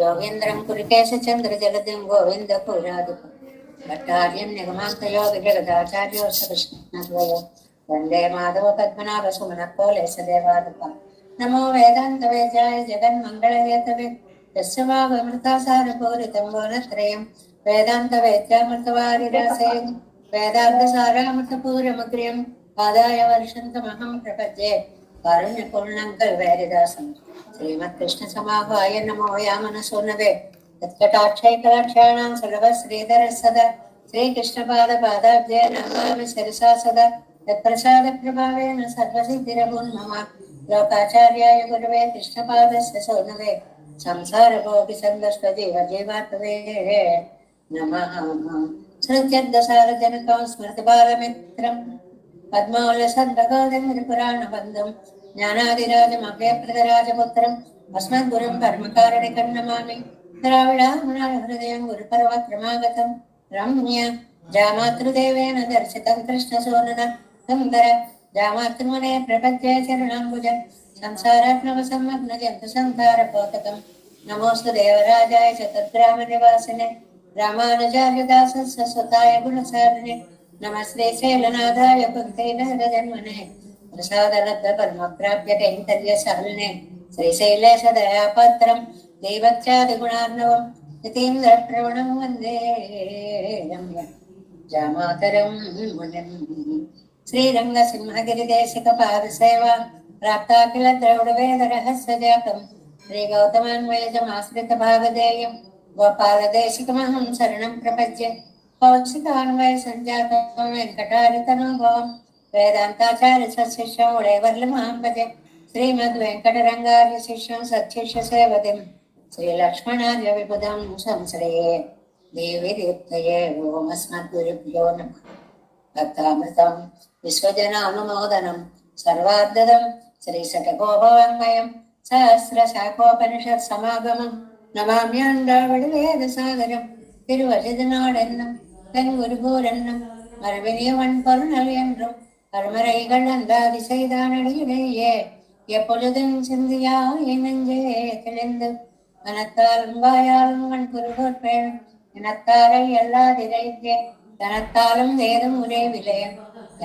योगेन्द्रं कुरुकेशचन्द्रजलदिं गोविन्दपुरादिपं भट्टार्यं निगमान्तयोगिजगदाचार्यो कृष्णद्वयो वन्दे माधवपद्मनाभसुमनकोलेशदेवादिपं नमो वेदान्तवेदाय जगन्मङ्गलहेतवे यस्य वागमृतासारपूरितं गुणत्रयं वेदान्तवेद्यामृतवारिरासेन वेदान्तसारामृतपूरमग्र्यं आदाय वर्षन्तमहं प्रपद्ये कारुण्यपूर्णं कल्वेरिदासं श्रीमत्कृष्ण समाहाय नमो यामनसो नवे तत्कटाक्षैकटाक्षाणां सुलभश्रीधर सदा श्रीकृष्णपादपादाब्जे नमामि शिरसा सदा तत्प्रसादप्रभावेन सर्वसिद्धिरभून्मम लोकाचार्याय गुरवे कृष्णपादस्य सौनवे संसारभोगिसङ्गस्वजीवजीवात्मवे नमः। सृत्यद्दसारजनकं स्मृतिबालमित्रं पद्मौलसद्भगवतिपुराणबन्धुं ज्ञानादिराजमव्यप्रदराजपुत्रम् अस्मद्गुरुं परमकारुणिकं नमामि। द्राविडामुनाहृदयं गुरुपर्वक्रमागतं रम्य जामातृदेवेन दर्शितं कृष्णसूनन सुन्दर जामातृमुने प्रपद्ये चरणाम्बुज संसारात्मवसंमग्नजन्तु संसारपोतकं नमोऽस्तु देवराजाय चतुर्ग्रामनिवासिने रामानुजार्यदासस्य सुताय गुणसारिणे नमस्ते शैलनाथाय पुंसैलहरजन्मने प्रसादलब्धपद्मप्राप्य कैङ्कर्यशालिने श्रीशैलेशदयापात्रं देवत्यादिगुणार्णवं यतीन्द्रप्रवणं वन्दे रम्य जामातरं मुनिं श्रीरङ्गसिंहगिरिदेशिकपादसेवा प्राप्ता किल द्रौडवेदरहस्यजातं श्रीगौतमान्वयजमाश्रितभागधेयं गोपालदेशिकमहं शरणं प्रपद्ये कौशिकान्वयसञ्जातं वेङ्कटारितनुभवं वेदान्ताचार्यशिष्यं उडैवर्लमां भजे श्रीमद्वेङ्कटरङ्गार्य शिष्यं सच्छिष्य सेवतिं श्रीलक्ष्मणार्य विबुधं संश्रये देवी दीप्तये ओम् अस्मद्गुरुभ्यो नमः। भक्तामृतं विश्वजनानुमोदनं सर्वार्धदं श्रीशतकोपवाङ्मयं सहस्रशाखोपनिषत्समागमं नमाम्याण्डावडिवेदसागरं திருவழுதுநாடென்னும் தன் குருகூரென்னும் மரபினியவன் பொருணல் என்றும் கர்மரைகள் அந்தாதி செய்தானடியிலேயே எப்பொழுதும் சிந்தியாய் நெஞ்சே தெளிந்து மனத்தாலும் வாயாலும் வன் குருகூர் பேணும் இனத்தாரை எல்லாதிரைந்தே தனத்தாலும் வேதம் உரை விலயம்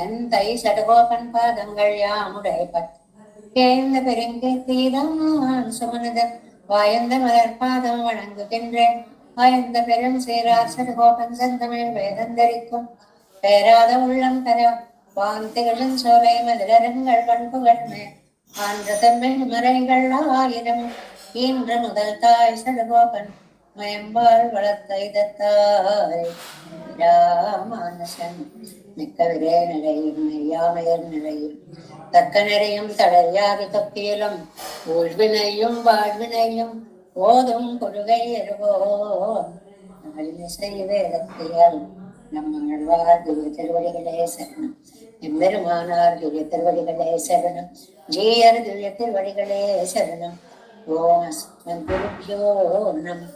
என் தை சடகோபன் பாதங்கள் யாமுடைய பத்து பெருங்கீர்த்திதான் சுமனதன் வாயந்த மலர்பாதம் வணங்குகின்றேன் ஆய்ந்த பெரும் சீரார் சடகோபன் செந்தமிழ் வேதந்தரிக்கும் பேராத உள்ளம் பெற வாந்திகளும் சோலை மதுரங்கள் பண்புகள்மே ஆன்ற தமிழ் மறைகள் ஆயிரம் ஈன்ற முதல் தாய் சடகோபன் மயம்பால் வளர்த்த இதத்தாய் ராமானுசன் மிக்க விரே நிலையும் மெய்யாமையர் நிலையும் தக்க நிறையும் தளர்யாது தொக்கியிலும் ஊழ்வினையும் வாழ்வினையும் போதும் கொள்கை எருவோம் வேதத்தையால் நம்மாழ்வார் திவ்ய திருவடிகளே சரணம் எம்பெருமானார் திவ்ய திருவடிகளே சரணம் ஜீயர் திவ்ய திருவடிகளே சரணம் ஓம் அஸ்மத் குருभ्यो நமः.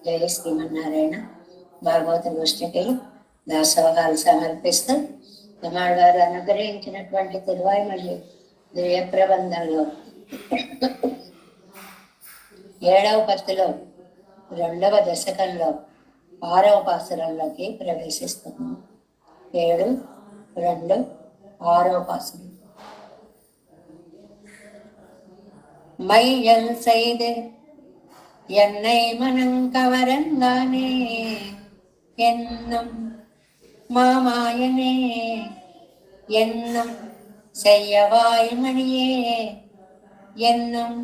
జయ శ్రీమన్నారాయణ. భాగవత గోష్ఠికి దాసోహాలు సమర్పిస్తూ నమాళ్వారు అనుగ్రహించినటువంటి తిరువాయిమల్లి దివ్య ప్రబంధంలో 7వ పత్తిలో 2వ దశకంలో 6వ పాసురంలోకి ప్రవేశిస్తున్నాం. 7, 2, 6వ పాసురం. மையல் செய்து என்னை மனம் கவரந்தானே என்னும் மாமாயனே என்னும் செய்யவாய்மணியே என்னும்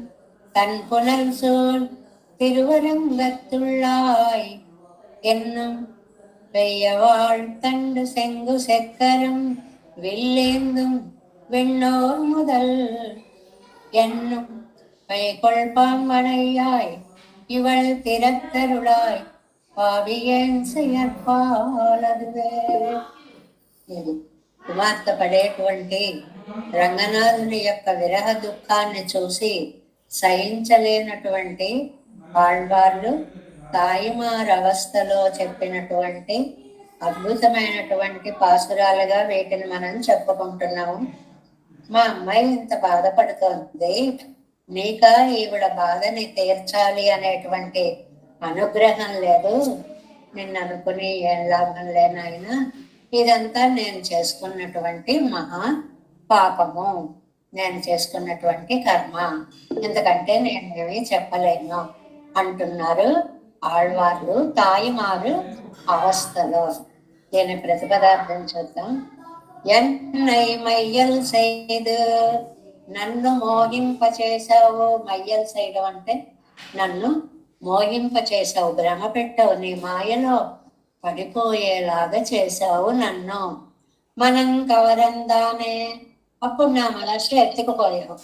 தன் புனல் சூழ் திருவரங்கத்துள்ளாய் என்னும் பெய்யவாழ் தண்டு செங்கு செக்கரம் வில்லேந்தும் விண்ணோர் முதல் என்னும் பைகொள் பாம்பனையாய் இவள் திறத்தருளாய் పావియేం చేయర్పాలదువే. కుమార్తె పడేటువంటి రంగనాథుని యొక్క విరహ దుఃఖాన్ని చూసి సహించలేనటువంటి ఆళ్వార్లు తాయిమార్ అవస్థలో చెప్పినటువంటి అద్భుతమైనటువంటి పాసురాలుగా వీటిని మనం చెప్పుకుంటున్నాము. మా అమ్మాయి ఇంత బాధపడుతోంది, నీక ఈవిడ బాధని తీర్చాలి అనేటువంటి అనుగ్రహం లేదు, నిన్ను అనుకుని ఏం లాభం లేనాయనా, ఇదంతా నేను చేసుకున్నటువంటి మహా పాపము, నేను చేసుకున్నటువంటి కర్మ, ఎందుకంటే నేనేమి చెప్పలేను అంటున్నారు ఆళ్వార్లు తాయిమారు అవస్థలో. దీని ప్రతిపదార్థం చూద్దాం. ఎన్నై మైయల్ సైదు, నన్ను మోహింపచేశావు. మయ్యల్ చేయడం అంటే నన్ను మోహింపచేశావు, భ్రమ పెట్టావు, నీ మాయలో పడిపోయేలాగా చేశావు నన్ను. మనం కవరందానే, అప్పుడు నా మనసు ఎత్తుకుపోయావు.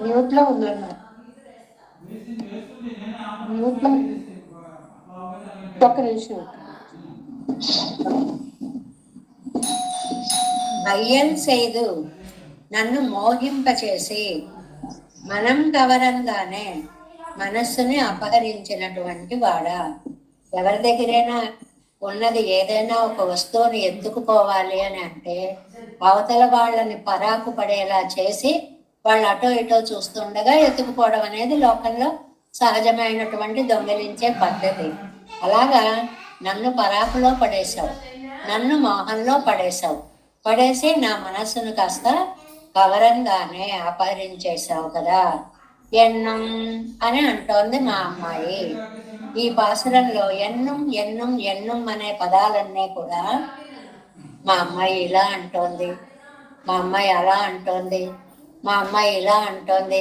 మ్యూట్లో ఉన్నాను, మ్యూట్లో ఒక్క నిమిషం. మయ్యల్ సేదు, నన్ను మోహింపచేసి, మనం కవరంగానే, మనస్సుని అపహరించినటువంటి వాడా. ఎవరి దగ్గరైనా ఉన్నది ఏదైనా ఒక వస్తువుని ఎత్తుకుపోవాలి అని అంటే అవతల వాళ్ళని పరాకు పడేలా చేసి వాళ్ళు అటో ఇటో చూస్తుండగా ఎత్తుకుపోవడం అనేది లోకంలో సహజమైనటువంటి దొంగిలించే పద్ధతి. అలాగా నన్ను పరాకులో పడేశావు, నన్ను మోహంలో పడేశావు, పడేసి నా మనస్సును కాస్త కవరంగానే అపహరించేశావు కదా. ఎన్నం అని అంటోంది మా అమ్మాయి. ఈ పాసురంలో ఎన్నం ఎన్నం ఎన్నం అనే పదాలన్నీ కూడా మా అమ్మాయి ఇలా అంటోంది, మా అమ్మాయి అలా అంటోంది, మా అమ్మాయి ఇలా అంటోంది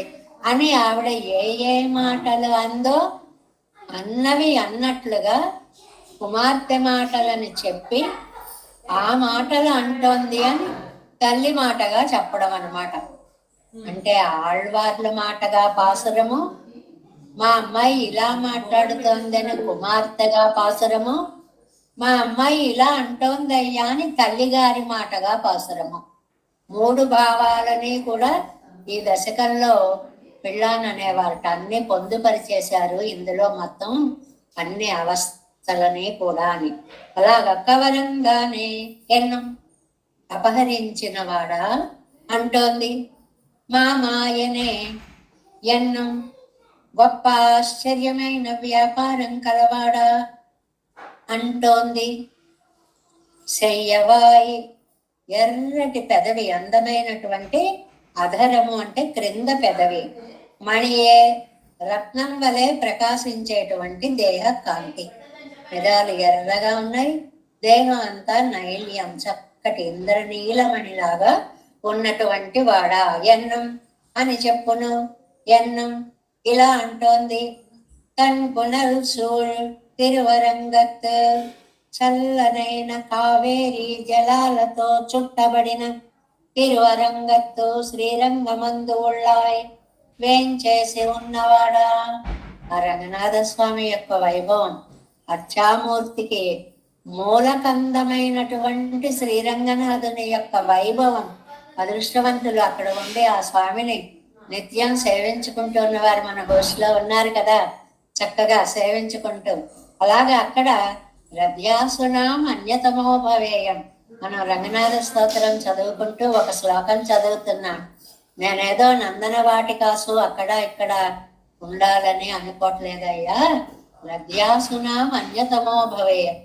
అని ఆవిడ ఏ ఏ మాటలు అందో అన్నవి అన్నట్లుగా కుమార్తె మాటలని చెప్పి ఆ మాటలు అంటోంది అని తల్లి మాటగా చెప్పడం అన్నమాట. అంటే ఆళ్వార్ల మాటగా పాసురము, మా అమ్మాయి ఇలా మాట్లాడుతోంది అని కుమార్తెగా పాసురము, మా అమ్మాయి ఇలా అంటోందయ్యా అని తల్లిగారి మాటగా పాసురము. మూడు భావాలని కూడా ఈ దశకంలో పిళ్ళాన్ అనేవారట అన్ని పొందుపరిచేశారు ఇందులో మొత్తం అన్ని అవస్థలని కూడా అని. అలాగ కవరంగానే ఎన్నం అపహరించిన వాడా అంటోంది. మా మాయనే ఎన్నం గొప్ప ఆశ్చర్యమైన వ్యాపారం కలవాడా అంటోంది. శయ్యవాయి, ఎర్రటి పెదవి, అందమైనటువంటి అధరము అంటే క్రింద పెదవి, మణియే, రత్నం వలె ప్రకాశించేటువంటి దేహ కాంతి, పెదాలు ఎర్రగా ఉన్నాయి, దేహం అంతా నైల్యం, చక్కటి ఇంద్రనీలమణిలాగా ఉన్నటువంటి వాడా ఎన్నం అని చెప్పును. ఎన్నం ఇలా అంటోంది. తన్ పునల్ సూళ్ తిరువరంగత్, చల్లనైన కావేరి జలాలతో చుట్టబడిన తిరువరంగత్తు శ్రీరంగమందు ఉళ్ళాయ్ వేంచేసి ఉన్నవాడా. ఆ రంగనాథ స్వామి యొక్క వైభవం, అర్చామూర్తికి మూలకందమైనటువంటి శ్రీరంగనాథుని యొక్క వైభవం, అదృష్టవంతులు అక్కడ ఉండి ఆ స్వామిని నిత్యం సేవించుకుంటున్న వారు మన గోష్ఠిలో ఉన్నారు కదా, చక్కగా సేవించుకుంటూ. అలాగా అక్కడ రథ్యాసునాం అన్యతమో భవేయం, మనం రంగనాథ స్తోత్రం చదువుకుంటూ ఒక శ్లోకం చదువుతున్నాం. నేనేదో నందన వాటికాసు అక్కడ ఇక్కడ ఉండాలని అనుకోవట్లేదయ్యా. రథ్యాసునాం అన్యతమో భవేయం,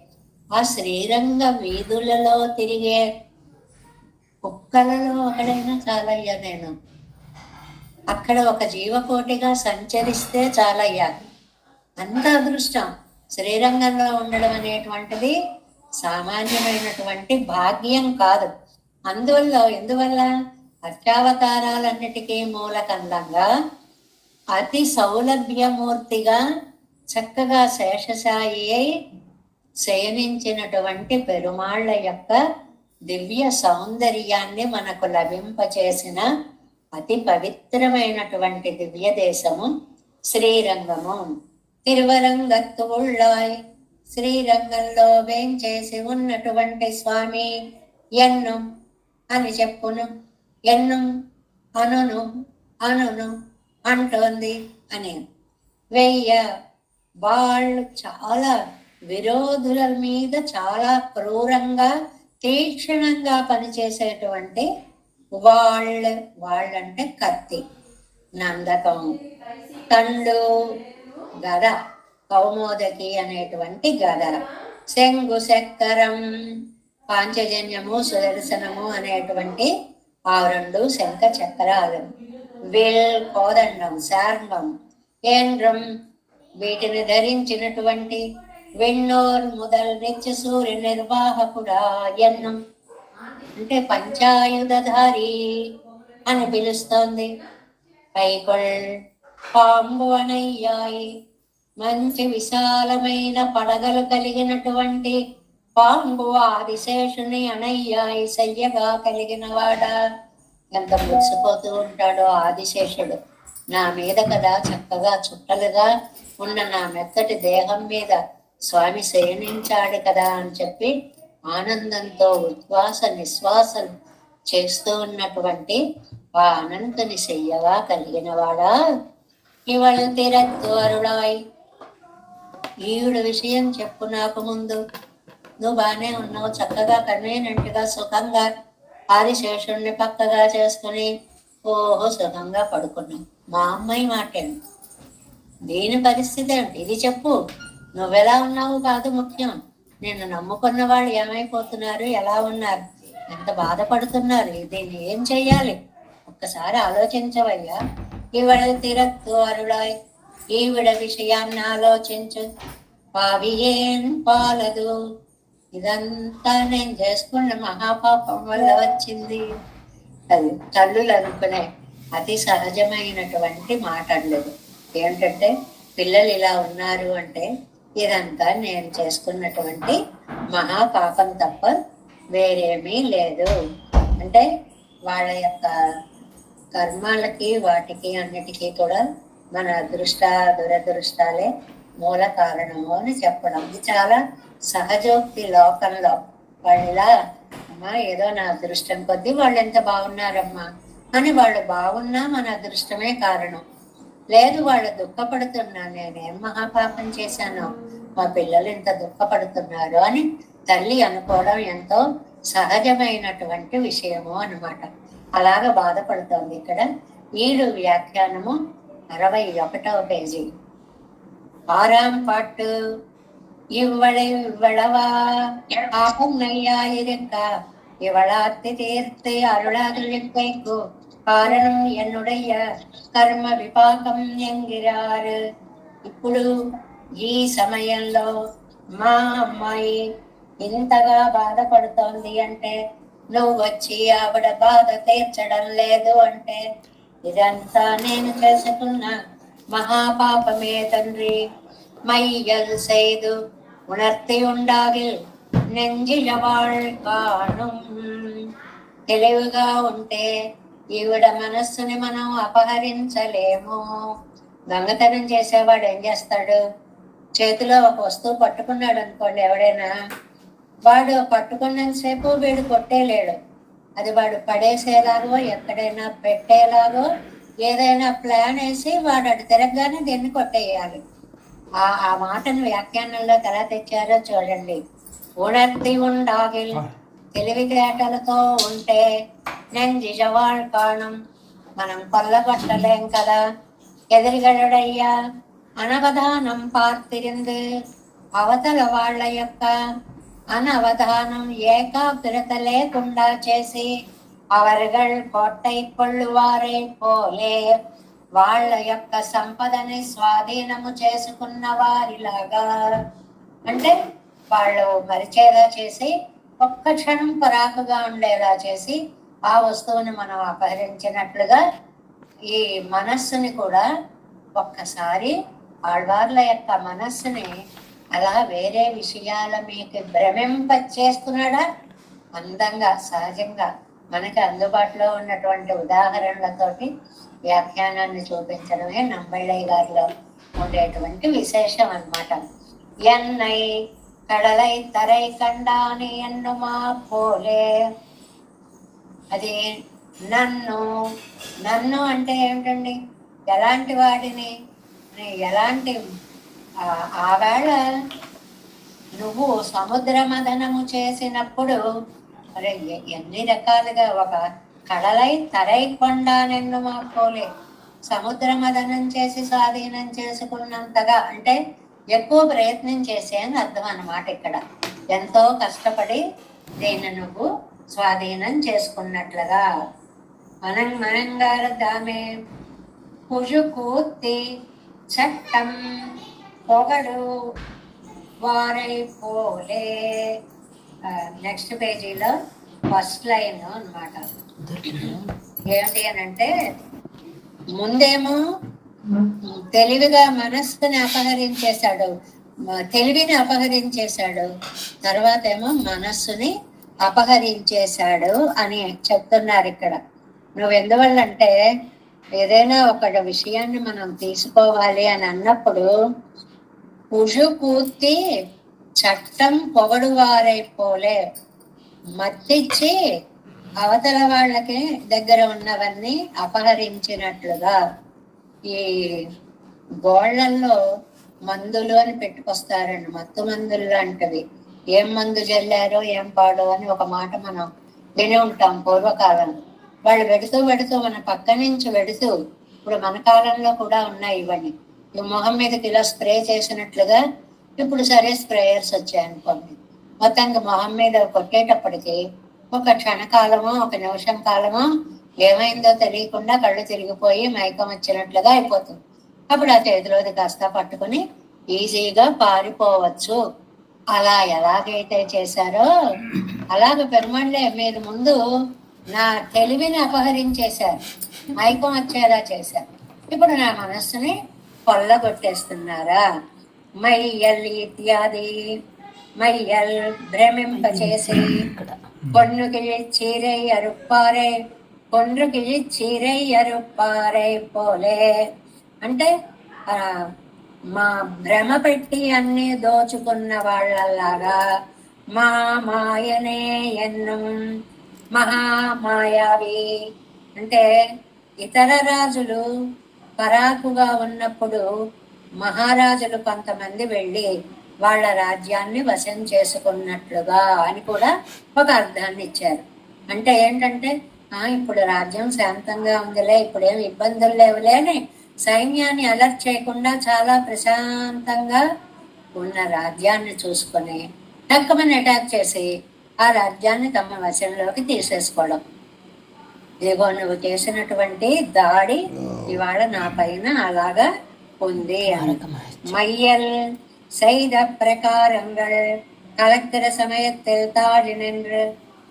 ఆ శ్రీరంగ వీధులలో తిరిగే కుక్కలలో ఒకడైనా చాలయ్యా, నేను అక్కడ ఒక జీవకోటిగా సంచరిస్తే చాలయ్యా. అంత అదృష్టం శ్రీరంగంలో ఉండడం అనేటువంటిది సామాన్యమైనటువంటి భాగ్యం కాదు. ఎందువల్ల అర్చావతారాలన్నిటికీ మూలకందంగా అతి సౌలభ్యమూర్తిగా చక్కగా శేషసాయి అయి శయనించినటువంటి పెరుమాళ్ల యొక్క దివ్య సౌందర్యాన్ని మనకు లభింపచేసిన అతి పవిత్రమైనటువంటి దివ్య దేశము శ్రీరంగము. తిరువరంగత్తు ఉళ్ళాయ్, శ్రీరంగంలో వేంచేసి ఉన్నటువంటి స్వామి ఎన్ను అని చెప్పును. ఎన్ను అనును అనును అంటోంది అని. వెయ్య వాళ్ళు చాలా విరోధుల మీద చాలా క్రూరంగా తీక్షణంగా పనిచేసేటువంటి వాళ్ళంటే కత్తి, నందకం, తండు గద, కౌమోదకి అనేటువంటి గద, శంగు చక్రం, పాంచజన్యము సుదర్శనము అనేటువంటి ఆ రెండు శంఖ చక్రాలు, విల్ కోదండం, శార్ంగం, కేంద్రం వీటిని ధరించినటువంటి వెన్నోర్ మొదల్ నిత్య సూర్య నిర్వాహకుడా ఎన్నం అంటే పంచాయుధధారి అని పిలుస్తోంది. పైకొల్ పాంబు అనయ్యాయి, మంచి విశాలమైన పడగలు కలిగినటువంటి పాంబు ఆదిశేషుని అనయ్యాయి సయ్యగా కలిగిన వాడా. ఎంత మురిసిపోతూ ఉంటాడో ఆదిశేషుడు. నా మీద కదా చక్కగా చుట్టలుగా ఉన్న నా మెత్తటి దేహం మీద స్వామి శయనించాడు కదా అని చెప్పి ఆనందంతో ఉచ్ఛ్వాస నిశ్వాసలు చేస్తూ ఉన్నటువంటి ఆ అనంతుని శయ్యగా కలిగిన వాడా. ఇవళ తిరత్తు అరుడాయి, ఈవిడ విషయం చెప్పు నాకు ముందు. నువ్వు బాగానే ఉన్నావు, చక్కగా కన్వీనెంట్గా సుఖంగా ఆదిశేషుణ్ణి పక్కగా చేసుకుని ఓహో సుఖంగా పడుకున్నావు. మా అమ్మాయి మాటేంటి, దీని పరిస్థితి ఏమిటి ఇది చెప్పు. నువ్వెలా ఉన్నావు కాదు ముఖ్యం, నిన్ను నమ్ముకున్న వాళ్ళు ఏమైపోతున్నారు, ఎలా ఉన్నారు, ఎంత బాధపడుతున్నారు, దీన్ని ఏం చెయ్యాలి ఒక్కసారి ఆలోచించవయ్యా. ఈవిడ తిరత్తు అరుడాయ్, ఈవిడ విషయాన్ని ఆలోచించు, పావియేం పాలదు. ఇదంతా నేను చేసుకున్న మహాపాపం వల్ల వచ్చింది. అది తల్లులు అనుకునే అతి సహజమైనటువంటి మాట లేదు. ఏంటంటే పిల్లలు ఇలా ఉన్నారు అంటే ఇదంతా నేను చేసుకున్నటువంటి మహాపాపం తప్ప వేరేమీ లేదు. అంటే వాళ్ళ యొక్క కర్మాలకి వాటికి అన్నిటికీ కూడా మన అదృష్ట దురదృష్టాలే మూల కారణము అని చెప్పడం ఇది చాలా సహజోక్తి. లోకంలో వాళ్ళ అమ్మా ఏదో నా అదృష్టం కొద్దీ వాళ్ళు ఎంత బాగున్నారమ్మా అని, వాళ్ళు బాగున్నా మన అదృష్టమే కారణం. లేదు వాళ్ళు దుఃఖపడుతున్నా, నేనేం మహాపాపం చేశాను, మా పిల్లలు ఇంత దుఃఖపడుతున్నారు అని తల్లి అనుకోవడం ఎంతో సహజమైనటువంటి విషయము అన్నమాట. అలాగ బాధపడుతోంది ఇక్కడ. ఈడు వ్యాఖ్యానము 61వ పేజీ. 6ాம் பாட்டு. இவ்வளவா பாபம் நையா இருக்கா, இவளாத்தி தீர்த்து அருளாதிருக்கைக்கு కారణం ఎన్నుడయ్య కర్మ విపాకం ఎంగిరారు. ఇప్పుడు ఈ సమయంలో మా అమ్మాయి ఇంతగా బాధపడుతోంది అంటే, నువ్వు వచ్చి ఆవిడ బాధ తీర్చడం లేదు అంటే, ఇదంతా నేను చేసుకున్న మహాపాపమే తండ్రి. மையல் செய்து உணர்த்தி ఉండాగిల్ నెంజిల కాణం. తెలివిగా ఉంటే ఈవిడ మనస్సుని మనం అపహరించలేము. దొంగతనం చేసేవాడు ఏం చేస్తాడు, చేతిలో ఒక వస్తువు పట్టుకున్నాడు అనుకోండి ఎవడైనా, వాడు పట్టుకున్నంతసేపు వీడు కొట్టేలేడు. అది వాడు పడేసేలాగో ఎక్కడైనా పెట్టేలాగో ఏదైనా ప్లాన్ వేసి వాడు అటు తిరగగానే దీన్ని కొట్టేయాలి. ఆ మాటను వ్యాఖ్యానంలో ఎలా తెచ్చారో చూడండి. ఉణర్తి ఉండాగిల్, తెలివితేటలతో ఉంటే నెంజిజవాళ్ కాణం, మనం కొల్లగొట్టలేం కదా. ఎదిరిగడయ్యా అనవధానం పార్తిరింది, అవతల వాళ్ళ యొక్క అనవధానం ఏకాగ్రత లేకుండా చేసి అవர்கள் కోట్టై కొళ్ళువారై పోలే, వాళ్ళ యొక్క సంపదని స్వాధీనము చేసుకున్న వారిలాగా. అంటే వాళ్ళు మరిచేలా చేసి ఒక్క క్షణం పరాకుగా ఉండేలా చేసి ఆ వస్తువుని మనం అపహరించినట్లుగా ఈ మనస్సుని కూడా ఒక్కసారి ఆళ్వార్ల యొక్క మనస్సుని అలా వేరే విషయాల మీకు భ్రమింపచేస్తున్నాడా. అందంగా సహజంగా మనకి అందుబాటులో ఉన్నటువంటి ఉదాహరణలతోటి వ్యాఖ్యానాన్ని చూపించడమే నంబళ్ళయ్య గారిలో ఉండేటువంటి విశేషం అన్నమాట. ఎన్నై కడలై తరై కండాని ఎన్నుమా పోలే. అది నన్ను అంటే ఏమిటండి, ఎలాంటి వాడిని, ఎలాంటి ఆవేళ నువ్వు సముద్ర మదనము చేసినప్పుడు అరే ఎన్ని రకాలుగా ఒక కడలై తరై కొండ నిన్ను మాకోలే సముద్ర మదనం చేసి స్వాధీనం చేసుకున్నంతగా అంటే ఎక్కువ ప్రయత్నం చేసే అని అర్థం అన్నమాట. ఇక్కడ ఎంతో కష్టపడి దీన్ని నువ్వు స్వాధీనం చేసుకున్నట్లుగా. మనంగారు దామే కుజు కూర్తి చట్టం పొగడు వారై పోలే. నెక్స్ట్ పేజీలో ఫస్ట్ లైన్ అన్నమాట. ఏంటి అని అంటే ముందేమో తెలివిగా మనస్సుని అపహరించేశాడు, తెలివిని అపహరించేశాడు, తర్వాత ఏమో మనస్సుని అపహరించేశాడు అని చెప్తున్నారు ఇక్కడ. నువ్వు ఎందువల్ల అంటే ఏదైనా ఒక విషయాన్ని మనం తీసుకోవాలి అని అన్నప్పుడు కుజు కూర్తి చట్టం పొగడు వారైపోలే, మత్తిచ్చి అవతల వాళ్ళకి దగ్గర ఉన్నవన్నీ అపహరించినట్లుగా. ఈ గోళ్లల్లో మందులు అని పెట్టుకొస్తారండి, మత్తు మందులు లాంటివి. ఏం మందు జల్లారో ఏం పాడో అని ఒక మాట మనం విని ఉంటాం పూర్వకాలంలో. వాళ్ళు వెడుతూ మన పక్క నుంచి వెడుతూ, ఇప్పుడు మన కాలంలో కూడా ఉన్నాయి ఇవన్నీ. మొహం మీదకి ఇలా స్ప్రే చేసినట్లుగా ఇప్పుడు సరే స్ప్రేయర్స్ వచ్చాయనుకోండి. మొత్తంగా మొహం మీద కొట్టేటప్పటికి ఒక క్షణకాలమో ఒక నిమిషం కాలమో ఏమైందో తెలియకుండా కళ్ళు తిరిగిపోయి మైకం వచ్చినట్లుగా అయిపోతుంది. అప్పుడు ఆ చేతిలోది కాస్త పట్టుకుని ఈజీగా పారిపోవచ్చు. అలా ఎలాగైతే చేశారో అలాగ పెరుమాళ్ళే మీరు ముందు నా తెలివిని అపహరించేశారు, మైకం వచ్చేలా చేశారు. ఇప్పుడు నా మనస్సుని కొల్లగొట్టేస్తున్నారా. మైయల్ ఇత్యాది మైయల్ భ్రమింపచేసి పొన్నుకిలి చీరై అరుప్పారే, పొన్నుకిలి చీరై అరుప్పారే పోలే. అంటే మా భ్రమ పెట్టి అన్ని దోచుకున్న వాళ్ళలాగా మా మాయనే ఎన్ను మహామాయావి. అంటే ఇతర రాజులు పరాకుగా ఉన్నప్పుడు మహారాజులు కొంతమంది వెళ్ళి వాళ్ళ రాజ్యాన్ని వశం చేసుకున్నట్లుగా అని కూడా ఒక అర్థాన్ని ఇచ్చారు. అంటే ఏంటంటే ఇప్పుడు రాజ్యం శాంతంగా ఉందిలే, ఇప్పుడేం ఇబ్బందులు లేవులే అని సైన్యాన్ని అలర్ట్ చేయకుండా చాలా ప్రశాంతంగా ఉన్న రాజ్యాన్ని చూసుకొని టక్కుమని అటాక్ చేసి ఆ రాజ్యాన్ని తమ వశంలోకి తీసేసుకోవడం. ఇదిగో నువ్వు చేసినటువంటి దాడి ఇవాళ నా పైన అలాగా ఉంది అని. மையல் செய்த பிரகாரங்கள் కలెక్టర్ సమయத்தில் తాడినెండ్రు.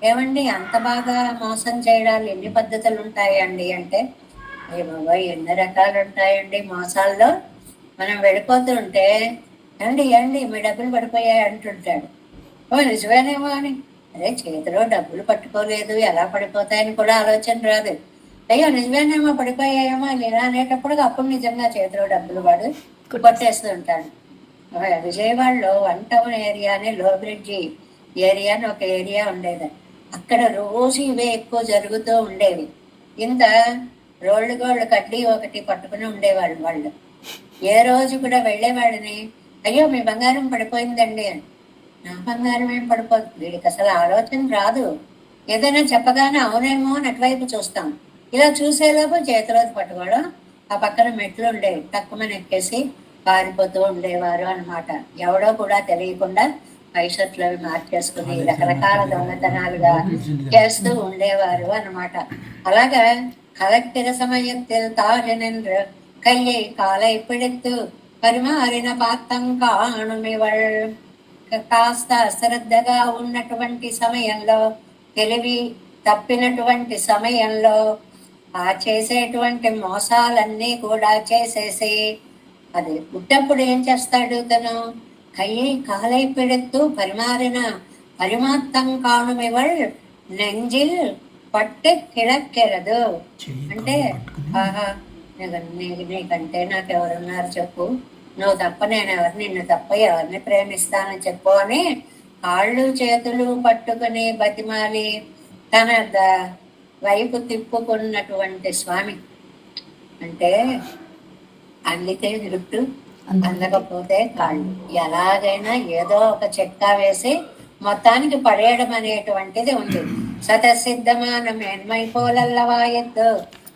ఏమండి అంత బాగా మోసం చేయడాలు ఎన్ని పద్ధతులు ఉంటాయండి అంటే, ఏ బాబా ఎన్ని రకాలు ఉంటాయండి మోసాల్లో. మనం వెళ్ళిపోతుంటే ఏండి మీ డబ్బులు పడిపోయాయి అంటుంటాడు. ఓ నిజమేనేమో అని, అదే చేతిలో డబ్బులు పట్టుకోలేదు ఎలా పడిపోతాయని కూడా ఆలోచన రాదు. అయ్యో నిజమేనేమో పడిపోయాయేమో ఇలా అనేటప్పుడు అప్పుడు నిజంగా చేతిలో డబ్బులు వాడు కొట్టేస్తూ ఉంటాడు. విజయవాడలో 1 టౌన్ ఏరియా అని లో బ్రిడ్జి ఏరియా అని ఒక ఏరియా ఉండేది. అక్కడ రోజు ఇవే ఎక్కువ జరుగుతూ ఉండేవి. ఇంత రోళ్ళు గోళ్ళు కడ్డీ ఒకటి పట్టుకుని ఉండేవాళ్ళు వాళ్ళు. ఏ రోజు కూడా వెళ్ళేవాడిని, అయ్యో మీ బంగారం పడిపోయిందండి అని. నా బంగారం ఏం పడిపోదు, వీడికి అసలు ఆలోచన రాదు. ఏదైనా చెప్పగానే అవునేమో అని అటువైపు చూస్తాం. ఇలా చూసేలోపు చేతిలోకి పట్టుకోవడం. ఆ పక్కన మెట్లు ఉండేవి, తక్కువ ఎక్కేసి పారిపోతూ ఉండేవారు అనమాట. ఎవడో కూడా తెలియకుండా పైషట్లు అవి మార్చేసుకుని రకరకాల దొంగతనాలుగా చేస్తూ ఉండేవారు అనమాట. అలాగా కలెక్టర్ సమయத்தில் తాళెనెன்று கையை காலை பிடித்து పరిమారిన పాత్తం కాణుమివళ్. కాస్త అశ్రద్ధగా ఉన్నటువంటి సమయంలో, తెలివి తప్పినటువంటి సమయంలో ఆ చేసేటువంటి మోసాలన్నీ కూడా చేసేసి అది పుట్టప్పుడు ఏం చేస్తాడు తను, కయ్యి కాలై పిడుతూ పరిమారిన పరిమాత్తం కాణుమివళ్ నెంజిల్ పట్టు కిడక్కెరదు. అంటే ఆహా నీకంటే నాకెవరున్నారు చెప్పు, నువ్వు తప్ప నేను ఎవరు, నిన్ను తప్ప ఎవరిని ప్రేమిస్తానని చెప్పు అని కాళ్ళు చేతులు పట్టుకుని బతిమాలి తన వైపు తిప్పుకున్నటువంటి స్వామి. అంటే అందితే జుట్టు, అందకపోతే కాళ్ళు. ఎలాగైనా ఏదో ఒక చెక్కా వేసి మొత్తానికి పడేయడం అనేటువంటిది ఉంది. సతసిద్ధమాన మేన్మైపోలల్లవాయద్దు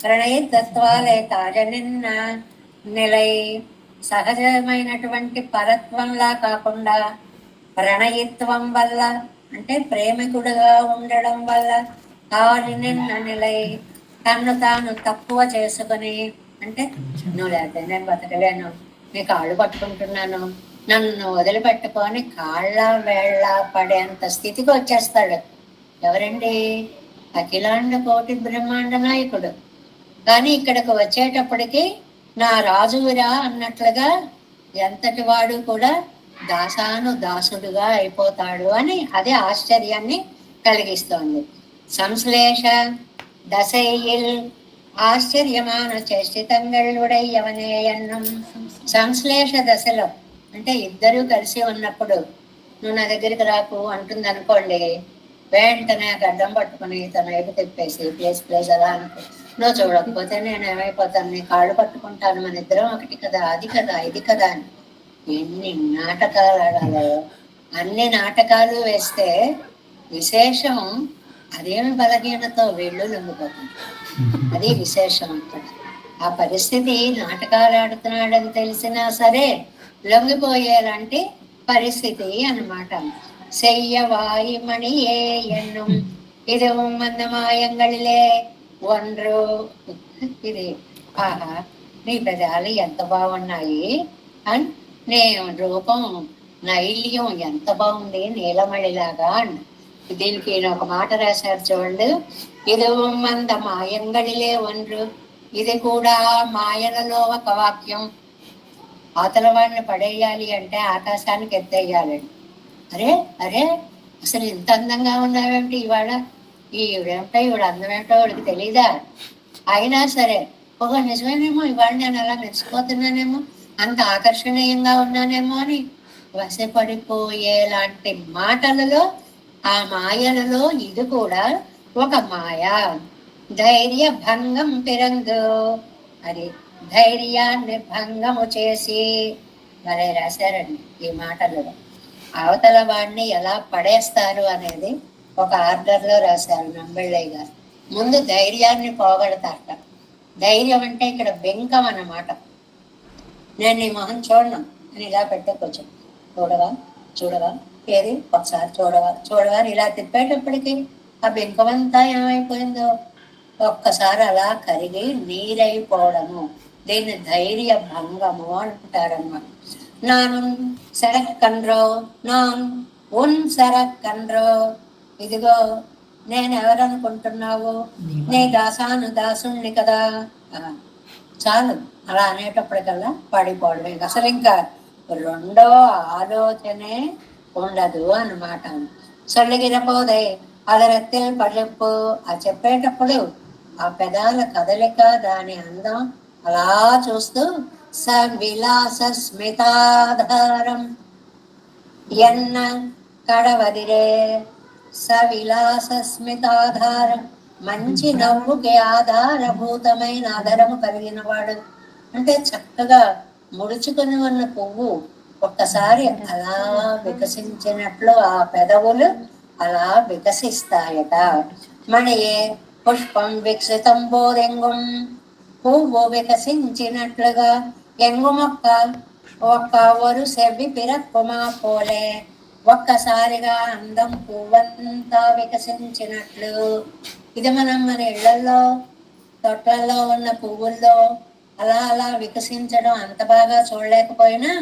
ప్రణయతత్వాలే తాజ నిన్న నిలై. సహజమైనటువంటి పరత్వంలా కాకుండా ప్రణయిత్వం వల్ల, అంటే ప్రేమికుడుగా ఉండడం వల్ల, తాజు నిన్న నిలై తను తాను తక్కువ చేసుకుని, అంటే నువ్వు లేకపోతే నేను బతకలేను, నీ కాళ్ళు పట్టుకుంటున్నాను, నన్ను వదిలిపెట్టుకొని కాళ్ళ వేళ్ళ పడేంత స్థితికి వచ్చేస్తాడు. ఎవరండి? అఖిలాండ కోటి బ్రహ్మాండ నాయకుడు. కానీ ఇక్కడికి వచ్చేటప్పటికి నా రాజువిరా అన్నట్లుగా ఎంతటి వాడు కూడా దాసాను దాసుడుగా అయిపోతాడు అని అదే ఆశ్చర్యాన్ని కలిగిస్తోంది. సంశ్లేష దశైயில் ఆశ్చర్యమాన చేష్టితంగళుడై ఎవనే ఎన్నం. సంశ్లేష దశలో అంటే ఇద్దరూ కలిసి ఉన్నప్పుడు నువ్వు నా దగ్గరికి రాకు అంటుంది అనుకోండి, వెంటనే గడ్డం పట్టుకుని తన వైపు తిప్పేసి ప్లేస్ ప్లేస్ అలా అనుకో, నువ్వు చూడకపోతే నేను ఏమైపోతాను, నీ కాళ్ళు పట్టుకుంటాను, మన ఇద్దరం ఒకటి కదా, అది కదా, ఇది కదా అని ఎన్ని నాటకాలు ఆడాలో. అన్ని నాటకాలు వేస్తే విశేషం అదేమి బలహీనతో వీళ్ళు లొంగిపోతుంది. అది విశేషం అక్కడ. ఆ పరిస్థితి నాటకాలు ఆడుతున్నాడని తెలిసినా సరే లొంగిపోయేలాంటి పరిస్థితి అన్నమాట. செய்யவாய் மணியே என்னும் இதுவும் அந்த మాయంగళిలే ఒండ్రు. ఇది ఆహా నీ పెదాలు ఎంత బాగున్నాయి, అండ్ నీ రూపం నైల్యం ఎంత బాగుంది, నీలమణిలాగా అన్న. దీనికి ఒక మాట రాశారు చూడండి, ఇది మంద మాయంగళిలే ఒండ్రు. ఇది కూడా మాయలలో ఒక వాక్యం. అవతల వాడిని పడేయాలి అంటే ఆకాశానికి ఎత్తేయాలండి. అరే అరే అసలు ఇంత అందంగా ఉన్నావేమిటి ఇవాళ, ఈవిడేమిటో ఈవిడ అందమేమిటో వాడికి తెలీదా? అయినా సరే ఒక నిజమేనేమో ఇవాళ నేను అలా మెచ్చిపోతున్నానేమో, అంత ఆకర్షణీయంగా ఉన్నానేమో అని వశపడిపోయేలాంటి మాటలలో, ఆ మాయలలో ఇది కూడా ఒక మాయ. ధైర్య భంగం పిరంగు, అది ధైర్యాన్ని భంగము చేసి మరే రాశారండి ఈ మాటలలో. అవతల వాడిని ఎలా పడేస్తారు అనేది ఒక ఆర్డర్లో రాశారు నంబెళ్ళయ్య గారు. ముందు ధైర్యాన్ని పోగొడతారట. ధైర్యం అంటే ఇక్కడ బెంకం అన్నమాట. నేను నీ మొహం చూడను అని ఇలా పెట్టకొచ్చు, చూడవా చూడవా, ఏది ఒకసారి చూడవా చూడవా ఇలా తిప్పేటప్పటికి ఆ బెంకమంతా ఏమైపోయిందో ఒక్కసారి అలా కరిగి నీరైపోవడము, దీన్ని ధైర్య భంగము అంటారన్నమాట. நான் సరక్కన్రో నాన్ ఉన్ సరక్కన్రో. ఇదిగో నేను ఎవరనుకుంటున్నావు, నీ దాసాను దాసుణ్ణి కదా. చాలు అలా అనేటప్పటికల్లా పడిపోవడమే, అసలు ఇంకా రెండో ఆలోచనే ఉండదు అన్నమాట. సొల్లిగిరపోదే అదరత్తిల్ పడెప్పు. ఆ చెప్పేటప్పుడు ఆ పెదాల కదలిక, దాని అందం అలా చూస్తూ సవిలాస స్మితాధారం ఎన్న కడవదిరే. సవిలాస స్మితాధారం, మంచి నవ్వుకి ఆధారభూతమైన ఆధారము కలిగిన వాడు. అంటే చక్కగా ముడుచుకుని ఉన్న పువ్వు ఒక్కసారి అలా వికసించినట్లు ఆ పెదవులు అలా వికసిస్తాయట. మణియే పుష్పం వికసితం బోరెంగుం. పువ్వు వికసించినట్లుగా ఎంగు మొక్క ఒక్క వరుసెవి పిరక్కుమా పోలే. ఒక్కసారిగా అందం పువ్వంతా వికసించినట్లు. ఇది మనం మన ఇళ్లలో తోటల్లో ఉన్న పువ్వుల్లో అలా అలా వికసించడం అంత బాగా చూడలేకపోయినా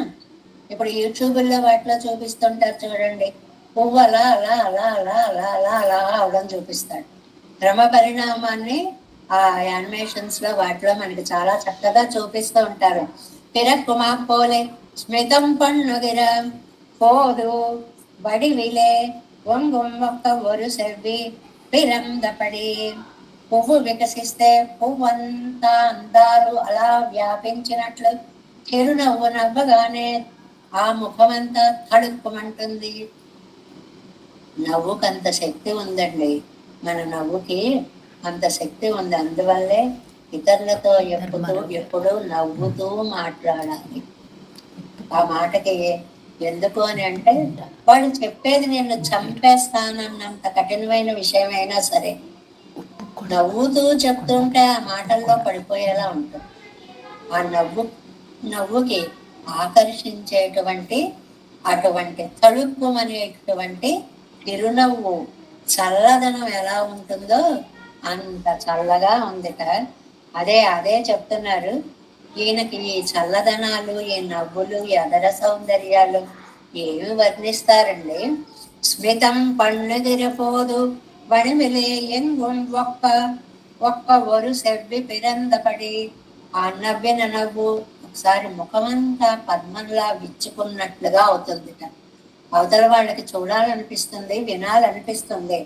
ఇప్పుడు యూట్యూబ్లో వాటిలో చూపిస్తుంటారు చూడండి, పువ్వు అలా అలా అలా అలా అలా అలా అలా అవడం చూపిస్తాడు. క్రమ పరిణామాన్ని ఆ యానిమేషన్స్ లో వాటిలో మనకి చాలా చక్కగా చూపిస్తూ ఉంటారు. పిరక్కుమా పోలే స్మితం పన్నుగిర పోదు వడివిలే వంగుం ఒక్క వరుసెవ్వి పిరందపడి. పువ్వు వికసిస్తే పువ్వంతా అందాలు అలా వ్యాపించినట్లు చిరునవ్వు నవ్వగానే ఆ ముఖమంతా తడుక్కుమంటుంది. నవ్వుకు అంత శక్తి ఉందండి, మన నవ్వుకి అంత శక్తి ఉంది. అందువల్లే ఇతరులతో ఎప్పుడూ నవ్వుతూ మాట్లాడాలి. ఆ మాటకి ఎందుకు అని అంటే, వాడు చెప్పేది నేను చంపేస్తానన్నంత కఠినమైన విషయమైనా సరే నవ్వుతూ చెప్తుంటే ఆ మాటల్లో పడిపోయేలా ఉంటుంది. ఆ నవ్వుకి ఆకర్షించేటువంటి అటువంటి తళుక్కుమనేటువంటి చిరునవ్వు చల్లదనం ఎలా ఉంటుందో అంత చల్లగా ఉందిట. అదే చెప్తున్నారు. ఈయనకి ఈ చల్లదనాలు, ఈ నవ్వులు, ఈ అదర సౌందర్యాలు ఏమి వర్ణిస్తారండి. స్మితం పన్నుదిరిపోదు వణిమిలే ఎంగుం ఒక్క ఒరు సెవ్వి పిరందపడి ఆ నవ్విన నవ్వు ఒకసారి ముఖమంతా పద్మంలా విచ్చుకున్నట్లుగా అవుతుందిట. అవతల వాళ్ళకి చూడాలనిపిస్తుంది, వినాలనిపిస్తుంది.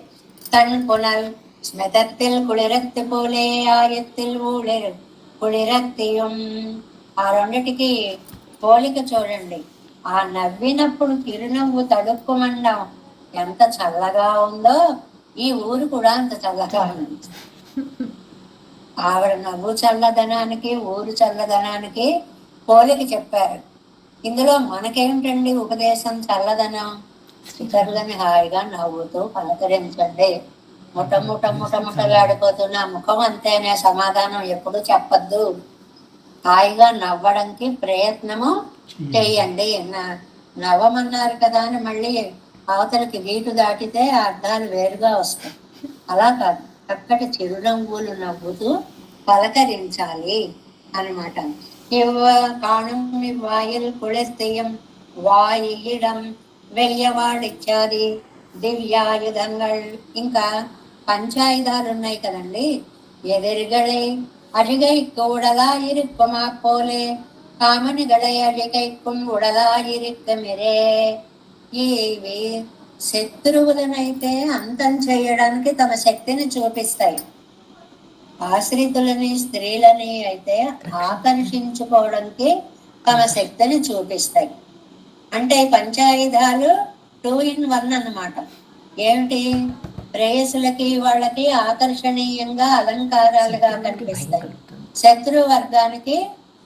తన్ పునల్ స్మెతత్తిల్ కుళిరక్తి పోలే ఆయత్తిల్ ఊళిరు కుళిరక్తియం. ఆ రెండిటికి పోలిక చూడండి. ఆ నవ్వినప్పుడు చిరునవ్వు తడుక్కుమండం ఎంత చల్లగా ఉందో ఈ ఊరు కూడా అంత చల్లగా ఉంది. ఆవిడ నవ్వు చల్లదనానికి, ఊరు చల్లదనానికి పోలిక చెప్పారు. ఇందులో మనకేమిటండి ఉపదేశం? చల్లదనం. ఇతరులని హాయిగా నవ్వుతూ పలకరించండి. ముఠముఠగాడిపోతున్న ముఖం అంతేనే సమాధానం ఎప్పుడు చెప్పద్దు. హాయిగా నవ్వడానికి ప్రయత్నము చెయ్యండి. నవ్వమన్నారు కదా అని మళ్ళీ అవతలకి వీటు దాటితే అర్థాలు వేరుగా వస్తాయి. అలా కాదు, చక్కటి చిరునవ్వులు నవ్వుతూ పలకరించాలి అనమాట. ఇవ్వ కాణం వాయిల్ కుళెత్తెయ్యం వాయిడం వెయ్యవాడిత్యాది దివ్యాయుధంగల్. ఇంకా పంచాయుధాలు ఉన్నాయి కదండి. ఎదిరిగళై అడిగైకు ఉడలాయిరుక్కుమా పోలే కామనిగళై అడిగైక్కుం ఉడలాయిరుక్కమిరే. ఇవి శత్రువులనైతే అంతం చేయడానికి తమ శక్తిని చూపిస్తాయి. ఆశ్రితులని, స్త్రీలని అయితే ఆకర్షించుకోవడానికి తమ శక్తిని చూపిస్తాయి. అంటే పంచాయుధాలు 2 in 1 అన్నమాట. ఏమిటి? ప్రేయసులకి వాళ్ళకి ఆకర్షణీయంగా అలంకారాలుగా కనిపిస్తాయి, శత్రు వర్గానికి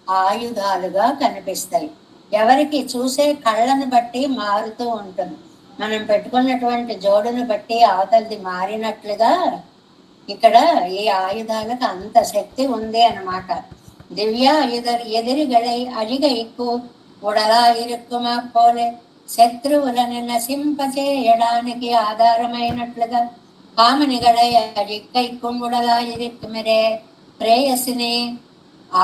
ఆయుధాలుగా కనిపిస్తాయి. ఎవరికి చూసే కళ్ళను బట్టి మారుతూ ఉంటుంది. మనం పెట్టుకున్నటువంటి జోడును బట్టి అవతలది మారినట్లుగా ఇక్కడ ఈ ఆయుధాలకు అంత శక్తి ఉంది అన్నమాట. దివ్య ఎదిరిగళై అడిగ ఎక్కువ ఉడలా ఇరుక్కుమా పోలే శత్రువులను నశింపచేయడానికి ఆధారమైనట్లుగా కామనిగళై అడిక్కైక్కుముడలా ఇరుక్కుమిరే. ప్రేయసిని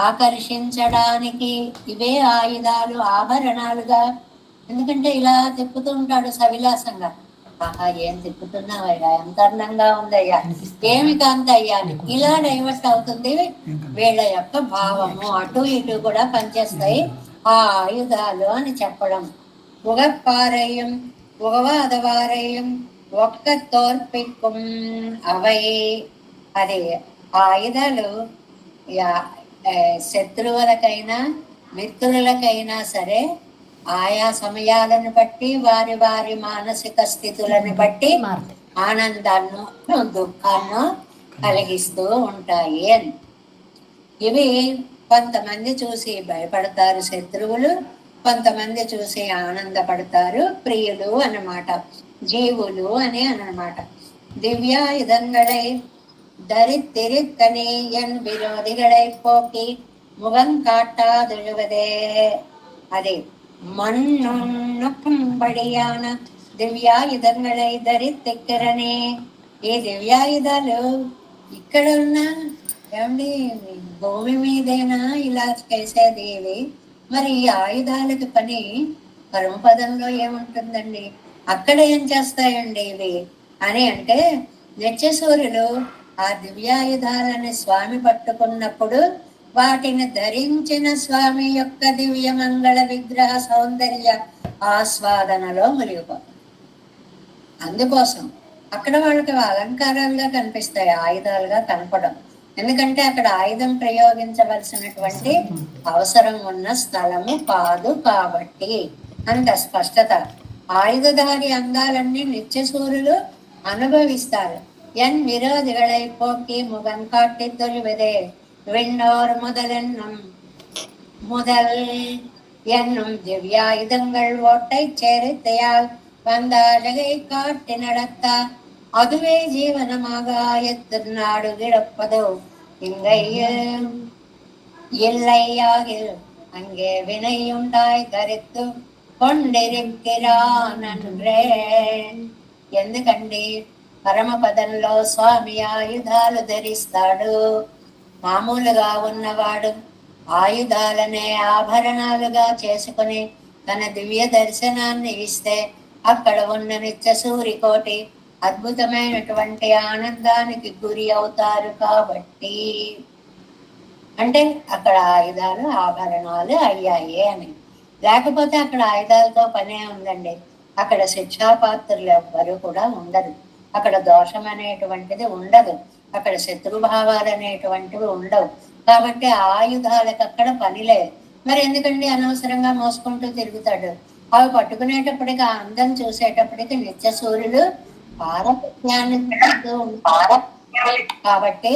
ఆకర్షించడానికి ఇవే ఆయుధాలు, ఆభరణాలుగా. ఎందుకంటే ఇలా తిప్పుతూ ఉంటాడు సవిలాసంగా. ఆహా, ఏం తిప్పుతున్నావయ్యా, ఎంత అందంగా ఉందయ్యా, ఏమి కాంతయ్యా, ఇలా డైవర్ట్ అవుతుంది వీళ్ళ యొక్క భావము. అటు ఇటు కూడా పనిచేస్తాయి ఆ ఆయుధాలు అని చెప్పడం. ఉగప్పారయ్యం ఉగవాదవారయ్యం ఒక్క తోర్పిక్కుం అవై. అది ఆయుధాలు శత్రువులకైనా మిత్రులకైనా సరే ఆయా సమయాలను బట్టి వారి వారి మానసిక స్థితులను బట్టి ఆనందాన్ని, దుఃఖాన్ని కలిగిస్తూ ఉంటాయి అని. ఇవి కొంతమంది చూసి భయపడతారు శత్రువులు, కొంతమంది చూసి ఆనందపడతారు ప్రియులు అన్నమాట, జీవులు అని అన్నమాట. దివ్యాయుధంగళై தரித்திருக்கனே என் விரோதிகளை போக்கி முகம் காட்டாதெழுவதே. அதே మన్నుంబడియాన దివ్యాయుధంగళై ధరిత్తిక్కరనే. ఈ దివ్యాయుధాలు ఇక్కడ ఉన్నా ఏమండి, భూమి మీదైనా ఇలా చేసేది ఇవి. మరి ఈ ఆయుధాలకి పని పరమపదంలో ఏముంటుందండి? అక్కడ ఏం చేస్తాయండి ఇవి అని అంటే, నిత్యసూర్యులు ఆ దివ్యాయుధాలని స్వామి పట్టుకున్నప్పుడు వాటిని ధరించిన స్వామి యొక్క దివ్య మంగళ విగ్రహ సౌందర్య ఆస్వాదనలో మునిగిపోతారు. అందుకోసం అక్కడ వాళ్ళకి అలంకారాలుగా కనిపిస్తాయి, ఆయుధాలుగా కనపడం. ఎందుకంటే అక్కడ ఆయుధం ప్రయోగించవలసినటువంటి అవసరం ఉన్న స్థలము కాదు కాబట్టి అంత స్పష్టత. ఆయుధధారి అందాలన్నీ నిత్యసూరులు అనుభవిస్తారు. ఎన్ విరోధిగళై పోకి ముఖం కాట్టి తొలివదే. விண்ணோர் முதல் என்னும் திவ்யாயுதங்கள் ஓட்டை சேரித்தையால் வந்தாழகை காட்டி நடத்தா அதுவே ஜீவனமாக ஆயத்திருநாடு கிடப்பதோ இங்கையில் இல்லையாகில் அங்கே வினையுண்டாய் தரித்து కొండిరిక్కిరానన్రే ఎందుకండి పరమపదంలో స్వామి ఆయుధాలు ధరిస్తాడు. మామూలుగా ఉన్నవాడు ఆయుధాలనే ఆభరణాలుగా చేసుకుని తన దివ్య దర్శనాన్ని ఇస్తే అక్కడ ఉన్న నిత్య సూరికోటి అద్భుతమైనటువంటి ఆనందానికి గురి అవుతారు. కాబట్టి అంటే అక్కడ ఆయుధాలు ఆభరణాలు అయ్యాయి అని. లేకపోతే అక్కడ ఆయుధాలతో పనే ఉందండి. అక్కడ శిక్షాపాత్రులు ఎవ్వరూ కూడా ఉండదు. అక్కడ దోషం అనేటువంటిది ఉండదు. అక్కడ శత్రుభావాలు అనేటువంటివి ఉండవు. కాబట్టి ఆయుధాలకు అక్కడ పని లేదు. మరి ఎందుకండి అనవసరంగా మోసుకుంటూ తిరుగుతాడు? అవి పట్టుకునేటప్పటికి ఆ అందం చూసేటప్పటికి నిత్య సూర్యుడు పారపత్యాన్ని పెడుతూ ఉంటారు. కాబట్టి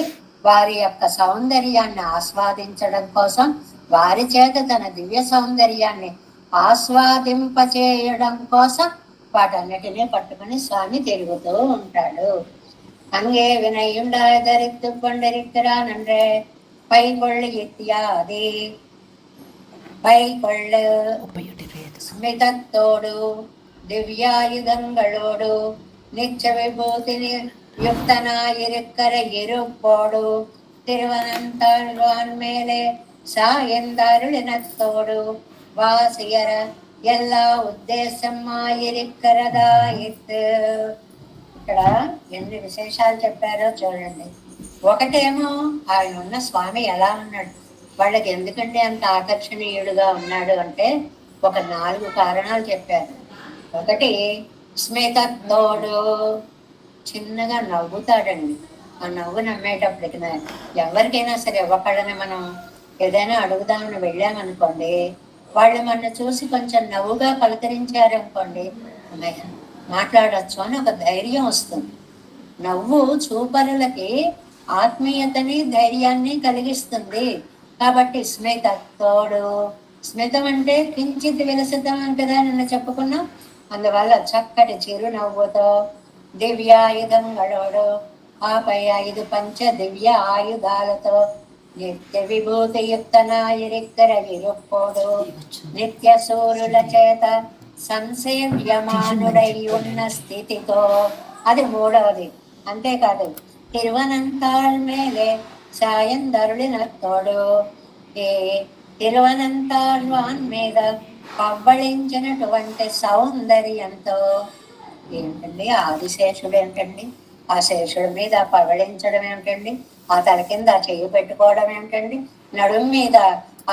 వారి యొక్క సౌందర్యాన్ని ఆస్వాదించడం కోసం వారి చేత తన దివ్య సౌందర్యాన్ని ఆస్వాదింపచేయడం కోసం వాటన్నిటినీ పట్టుకుని స్వామి తిరుగుతూ ఉంటాడు. அங்கே வினையுண்டாய் தரித்து கொண்டிருக்கிறான் என்றே பைகொள்ளு இத்தியாதி பைகொள்ளு ஸ்மிதத்தோடு திவ்யாயுதங்களோடு நிச்ச விபூதி யுக்தனாயிருக்கிற இருப்போடு திருவனந்தாழ்வான் மேலே சாயந்தருளினத்தோடு வாசியர எல்லா ఉద్దేశమాயிருக்கிறదాయిత్. ఇక్కడ ఎన్ని విశేషాలు చెప్పారో చూడండి. ఒకటేమో ఆయన ఉన్న స్వామి ఎలా ఉన్నాడు, వాళ్ళకి ఎందుకంటే అంత ఆకర్షణీయుడుగా ఉన్నాడు అంటే ఒక 4 కారణాలు చెప్పారు. ఒకటి స్మితత్తోడు, చిన్నగా నవ్వుతాడండి. ఆ నవ్వు నమ్మేటప్పటికి ఎవరికైనా సరే ఒకళ్ళని మనం ఏదైనా అడుగుదామని వెళ్ళామనుకోండి, వాళ్ళు మన చూసి కొంచెం నవ్వుగా పలకరించారనుకోండి, మాట్లాడచ్చు అని ఒక ధైర్యం వస్తుంది. నవ్వు చూపరులకి ఆత్మీయతని ధైర్యాన్ని కలిగిస్తుంది. కాబట్టి స్మితత్తోడు, స్మితం అంటే కించిత్ విలసితం అని కదా నిన్న చెప్పుకున్నాం. అందువల్ల చక్కటి చిరునవ్వుతో దివ్యాయుధంగళోడు, ఆపై 5 పంచ దివ్య ఆయుధాలతో నిత్య విభూతియుక్తనాయిరిక్కర ఇరుప్పోడు నిత్య సూర్యుల చేత సంసేవ్యమానుడై ఉన్న స్థితితో, అది 3వది. అంతేకాదు తిరువనంతాళ్ మేలే సాయందరుడినత్తోడు, ఏ తిరువనంతాళ్వాన్ మీద పవ్వళించినటువంటి సౌందర్యంతో. ఏంటండి ఆదిశేషుడు ఏంటండి, ఆ శేషుడి మీద పవళించడం ఏమిటండి, ఆ తల కింద చెయ్యి పెట్టుకోవడం ఏమిటండి, నడుం మీద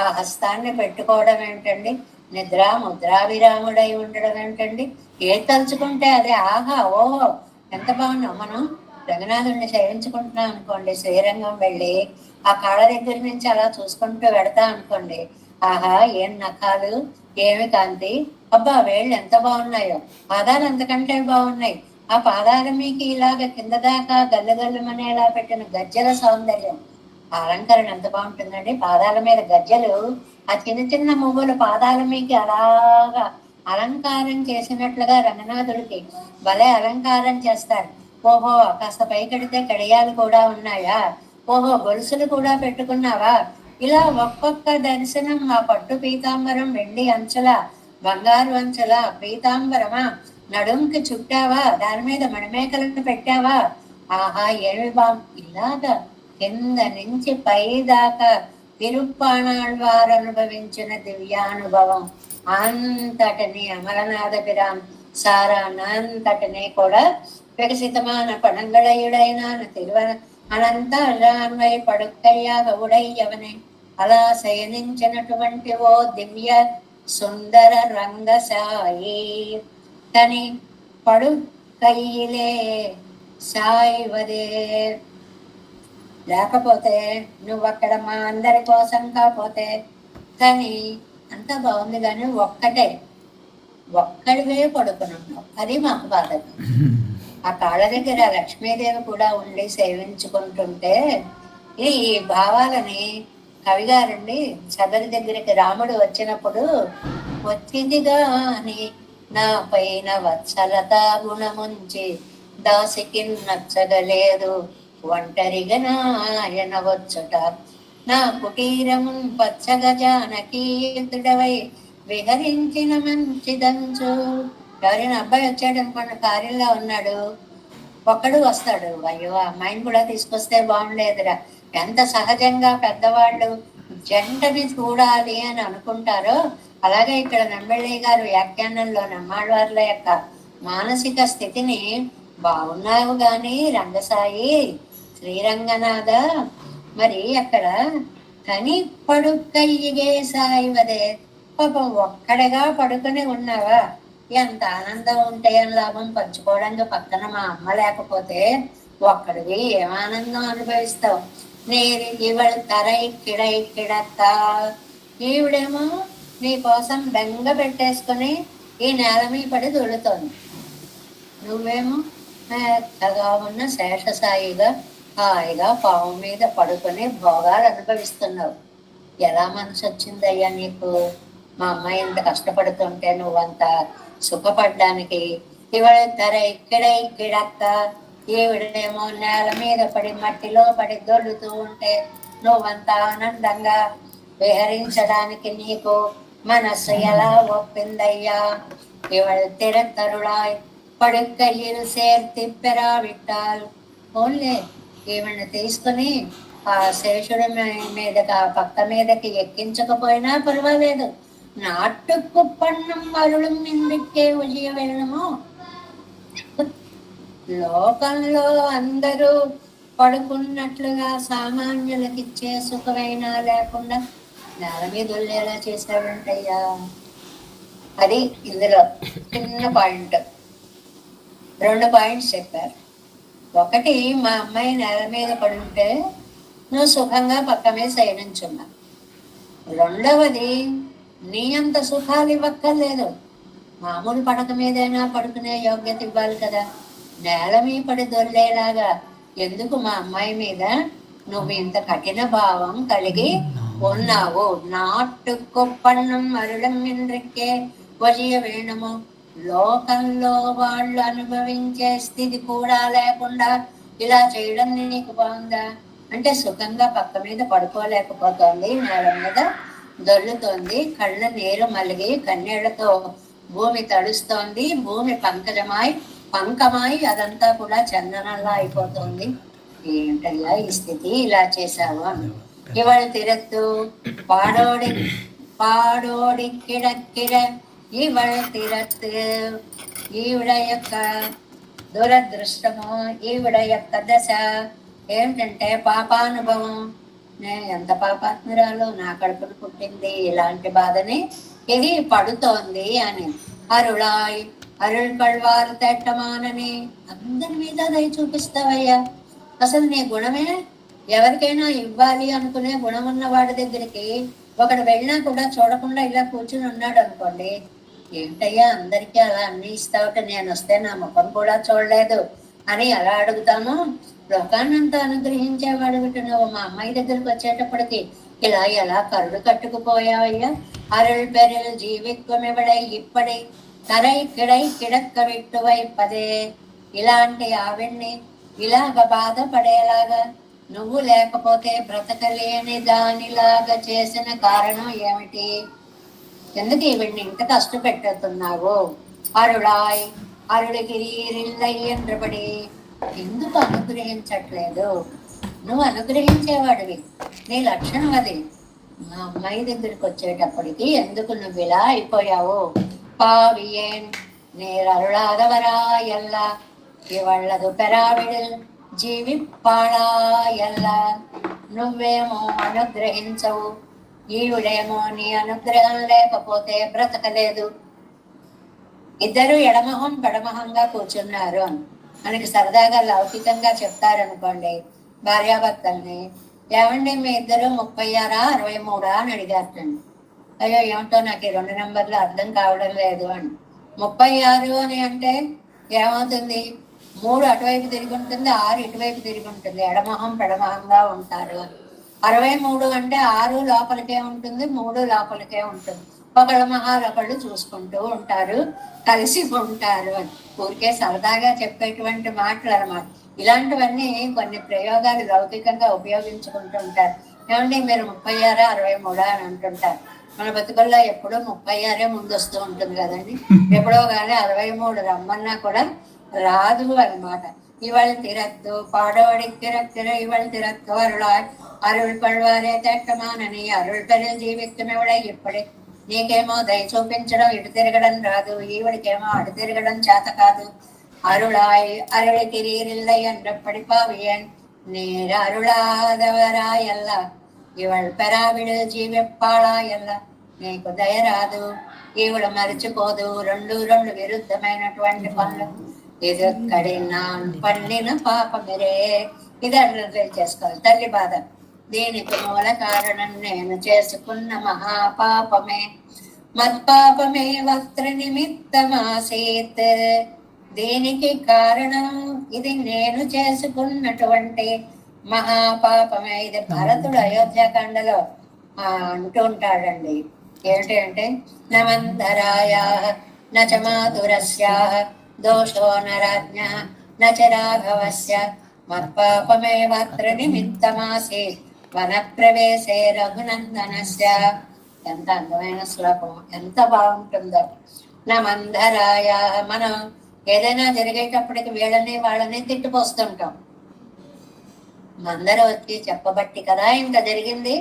ఆ హస్తాన్ని పెట్టుకోవడం ఏమిటండి, నిద్రా ముద్రావిరాముడై ఉండడం ఏమిటండి. ఏది తలుచుకుంటే అదే ఆహా ఓహో ఎంత బాగున్నాం. మనం రంగనాథుడిని సేవించుకుంటున్నాం అనుకోండి, శ్రీరంగం వెళ్ళి ఆ కాళ్ళ దగ్గర నుంచి అలా చూసుకుంటూ వెడతాం అనుకోండి, ఆహా ఏం నఖాలు, ఏమి కాంతి, అబ్బా వేళ్ళు ఎంత బాగున్నాయో, పాదాలు అంతకంటే బాగున్నాయి, ఆ పాదాల మీకు ఇలాగ కింద దాకా గల్లుగల్లుమనేలా పెట్టిన గజ్జల సౌందర్యం, అలంకరణ ఎంత బాగుంటుందండి. పాదాల మీద గజ్జలు, ఆ చిన్న చిన్న మువ్వులు పాదాల మీకు అలాగా అలంకారం చేసినట్లుగా రంగనాథుడికి భలే అలంకారం చేస్తారు. ఓహో కాస్త పైకెడితే కడియాలు కూడా ఉన్నాయా, ఓహో గొలుసులు కూడా పెట్టుకున్నావా, ఇలా ఒక్కొక్క దర్శనం. ఆ పట్టు పీతాంబరం వెండి అంచుల, బంగారు అంచుల పీతాంబరమా, నడుంకి చుట్టావా, దాని మీద మణిమేకలను పెట్టావా, ఆహా ఏమి ఇలాగా కింద నుంచి పై దాకా తిరుప్పాణాళ్వారు అనుభవించిన దివ్యానుభవం అంతటిని అమరనాథపిరాన్ సారానంతటిని కూడా వికసితமான பணங்களையுடையன திருவன అనంత అన్వయ పడుక్కయ్యాగ ఉడయ్యవనే అలా శయనించినటువంటి ఓ దివ్య సుందర రంగసాయి తని పడుకయ్యిలే సాయివదే. లేకపోతే నువ్వక్కడ మా అందరి కోసం కాకపోతే, కానీ అంత బాగుంది కానీ ఒక్కడివే పడుకునున్నావు, అది మాకు బాధకం. ఆ కాళ్ళ దగ్గర లక్ష్మీదేవి కూడా ఉండి సేవించుకుంటుంటే ఈ భావాలని కవిగారండి శబరి దగ్గరికి రాముడు వచ్చినప్పుడు వచ్చిందిగా అని నా పైన వత్సలత గుణముంచి దాసికి నచ్చగలేదు ఒంటరిగా నాయన వచ్చుట నా కుటీరము పచ్చగ జానకీయుడవై విహరించిన మంచిదంచు. ఎవరైనా అబ్బాయి వచ్చాడు అనుకోండి, కార్యంలో ఉన్నాడు, ఒక్కడు వస్తాడు, అయ్యో అమ్మాయిని కూడా తీసుకొస్తే బాగుండేదిరా. ఎంత సహజంగా పెద్దవాళ్ళు జంటని చూడాలి అని అనుకుంటారో అలాగే ఇక్కడ నంబెళ్ళి గారు వ్యాఖ్యానంలో నమ్మాళ్ళవార్ల యొక్క మానసిక స్థితిని బాగున్నావు గాని రంగసాయి శ్రీరంగనాథ, మరి అక్కడ కని పడుకయ్యగే సాయివదే, పాపం ఒక్కడగా పడుకుని ఉన్నావా, ఎంత ఆనందం ఉంటే ఏం లాభం, పంచుకోవడానికి పక్కన మా అమ్మ లేకపోతే ఒక్కడివి ఏం ఆనందం అనుభవిస్తావు. నేను ఇవళ తరై కిడై కిడక్క, ఈవిడేమో నీ కోసం బెంగ పెట్టేసుకుని ఈ నేల మీద పడి దొడుతోంది, నువ్వేమో మెత్తగా ఉన్న శేషసాయిగా హాయిగా పావు మీద పడుకొని భోగాలు అనుభవిస్తున్నావు. ఎలా మనసు వచ్చిందయ్యా నీకు, మా అమ్మాయి ఇంత కష్టపడుతుంటే నువ్వంత సుఖపడ్డానికి. ఇవాళ ధర ఇక్కడే ఇక్కడక్క, ఈవిడేమో నేల మీద పడి మట్టిలో పడి దొల్లుతూ ఉంటే నువ్వంత ఆనందంగా విహరించడానికి నీకు మనస్సు ఎలా ఒప్పిందయ్యా. ఇవాళ తిరతరుళాయ్ పడుకయ్యలు సేర్తిప్పెరా విట్టాలు. ఓన్లే ఈవిడ్ని తీసుకుని ఆ శేషుడి మీదకి ఆ పక్క మీదకి ఎక్కించకపోయినా పర్వాలేదు, నాటుకు పన్నం అరుళం ఇందుకే ఉజయ వెళ్ళము. లోకంలో అందరూ పడుకున్నట్లుగా సామాన్యులకి ఇచ్చే సుఖమైనా లేకుండా నేల మీద వదిలేలా చేశాడంటయ్యా. అది ఇందులో చిన్న పాయింట్. 2 పాయింట్స్ చెప్పారు. ఒకటి, మా అమ్మాయి నేల మీద పడుంటే నువ్వు సుఖంగా పక్క మీద శయనించున్నా. రెండవది, నీ అంత సుఖాలు ఇవ్వక్కర్లేదు, మామూలు పడక మీదైనా పడుకునే యోగ్యత ఇవ్వాలి కదా. నేల మీద పడి దొల్లేలాగా ఎందుకు మా అమ్మాయి మీద నువ్వు ఇంత కఠిన భావం కలిగి ఉన్నావు. నాటుకొప్పన్నం అరుళం ఇంద్రికే వజియ వేణము. లోకంలో వాళ్ళు అనుభవించే స్థితి కూడా లేకుండా ఇలా చేయడం నీకు బాగుందా అంటే, సుఖంగా పక్క మీద పడుకోలేకపోతోంది, నేల మీద దొల్లుతోంది, కళ్ళ నీరు మలిగి కన్నీళ్లతో భూమి తడుస్తోంది, భూమి పంకమాయి అదంతా కూడా చందనంలా అయిపోతుంది. ఏంటయ్యా ఈ స్థితి, ఇలా చేశావు అని. ఇవాళ తిరత్తు పాడోడి కిడక్కిడ ఇవళ తిరత్తు. ఈవిడ యొక్క దురదృష్టము, ఈవిడ యొక్క దశ ఏమిటంటే పాపానుభవం. నేను ఎంత పాపాత్మురాలో, నా కడుపును పుట్టింది ఇలాంటి బాధని ఇది పడుతోంది అని. అరుళ్ పళ్ళవారు తెట్టమానని అందరి మీద దయ చూపిస్తావయ్యా. అసలు నీ గుణమే ఎవరికైనా ఇవ్వాలి అనుకునే గుణం ఉన్న వాడి దగ్గరికి ఒకడు వెళ్ళినా కూడా చూడకుండా ఇలా కూర్చుని ఉన్నాడు అనుకోండి, ఏంటయ్యా అందరికీ అలా అన్ని ఇస్తావుట, నేను వస్తే నా ముఖం కూడా చూడలేదు అని ఎలా అడుగుతాను. లోకాన్నంతా అనుగ్రహించేవాడు నువ్వు మా అమ్మాయి దగ్గరికి వచ్చేటప్పటికి ఇలా ఎలా కరుడు కట్టుకుపోయావయ్యా. అరుళ్ పెరుల్ జీవిత్వమివడై ఇప్పటి తరై కిడై కిడక్క విట్టువైపదే. ఇలాంటి ఆవిడ్ని ఇలాగ బాధపడేలాగా నువ్వు లేకపోతే బ్రతకలేని దానిలాగా చేసిన కారణం ఏమిటి, ఎందుకు ఈవిడ్ని ఇంత కష్టపెట్టుతున్నావు. అరుళగిరిల్లయ్యండ్రబడి ఎందుకు అనుగ్రహించట్లేదు, నువ్వు అనుగ్రహించేవాడివి, నీ లక్షణం అది. మా అమ్మాయి దగ్గరికి వచ్చేటప్పటికి ఎందుకు నువ్వు ఇలా అయిపోయావు. பாவியேன் நேர் அருளாதவராயல்ல இவள்ளது பெறாவிடில் జీవిప్పాళాయల్ల. నువ్వేమో అనుగ్రహించవు, ఈవిడేమో నీ అనుగ్రహం లేకపోతే బ్రతకలేదు. ఇద్దరు ఎడమొహం పెడమొహంగా కూర్చున్నారు. మనకి సరదాగా లౌకికంగా చెప్తారనుకోండి భార్యాభర్తల్ని, ఏమండి మీ ఇద్దరు 36 63 అని అడిగారండి. అయ్యో ఏమిటో నాకు ఈ 2 నెంబర్లు అర్థం కావడం లేదు అని. 36 అని అంటే ఏమవుతుంది, 3 అటువైపు తిరిగి ఉంటుంది, 6 ఇటువైపు తిరిగి ఉంటుంది, ఎడమొహం పెడమొహంగా ఉంటారు. 63 అంటే 6 లోపలికే ఉంటుంది, 3 లోపలికే ఉంటుంది. ఒకళ్ళ మొహాలు ఒకళ్ళు చూసుకుంటూ ఉంటారు, కలిసి ఉంటారు అని ఊరికే సరదాగా చెప్పేటువంటి మాటలు అన్నమాట. ఇలాంటివన్నీ కొన్ని ప్రయోగాలు లౌకికంగా ఉపయోగించుకుంటూ ఉంటారు. ఏమండి మీరు 36 63 అని అంటుంటారు. మన బతుకుల్లో ఎప్పుడూ 36 ముందు వస్తూ ఉంటుంది కదండి. ఎప్పుడో కానీ 63 రమ్మన్నా కూడా రాదు అన్నమాట. இவள் திறத்து பாடோடிக் திறக்கிற இவள் திறத்து அருளாய் అరుள் పడవారే తట్టమానని అరుள் పెరిగి జీవితమివడే ఇప్పుడే. నీకేమో దయ చూపించడం ఇటు తిరగడం రాదు, ఈవిడికేమో అటు తిరగడం చేత కాదు. అరుళాయ్ అరుళి తిరీరిల్లై என்றபடி பாவியன் நீர் అరుళాదవరాయల్ల ఇవళ్ పెరావిడు జీవిప్పాళాయల్ల. నీకు దయ రాదు, ఈవిడ మరిచిపోదు. రెండు విరుద్ధమైనటువంటి పనులు. ఇది కడినాన్ పండిన పాపమిరే. ఇది అర్థం చేసుకోవాలి. తల్లి బాధ. దీనికి మూల కారణం నేను చేసుకున్న మహాపాపమే. మత్పాపమే వస్త్ర నిమిత్తమాసీత్. దీనికి కారణం ఇది నేను చేసుకున్నటువంటి మహాపాపమే. ఇది భరతుడు అయోధ్యకాండలో అంటూ ఉంటాడండి. ఏంటి అంటే నమంధరాయ నచ మాధురస్య దోషో నరాజ్ఞ నచ రాఘవస్య మత్పాపమేవాత్ర నిమిత్తమాసీత్ వనప్రవేశే రఘునందనస్య. ఎంత అందమైన శ్లోకం, ఎంత బాగుంటుందో. నమంధరాయ, మనం ఏదైనా జరిగేటప్పటికి వీళ్ళని వాళ్ళని తిట్టిపోస్తుంటాం. మందర వచ్చి చెప్పబట్టి కదా ఇంత జరిగింది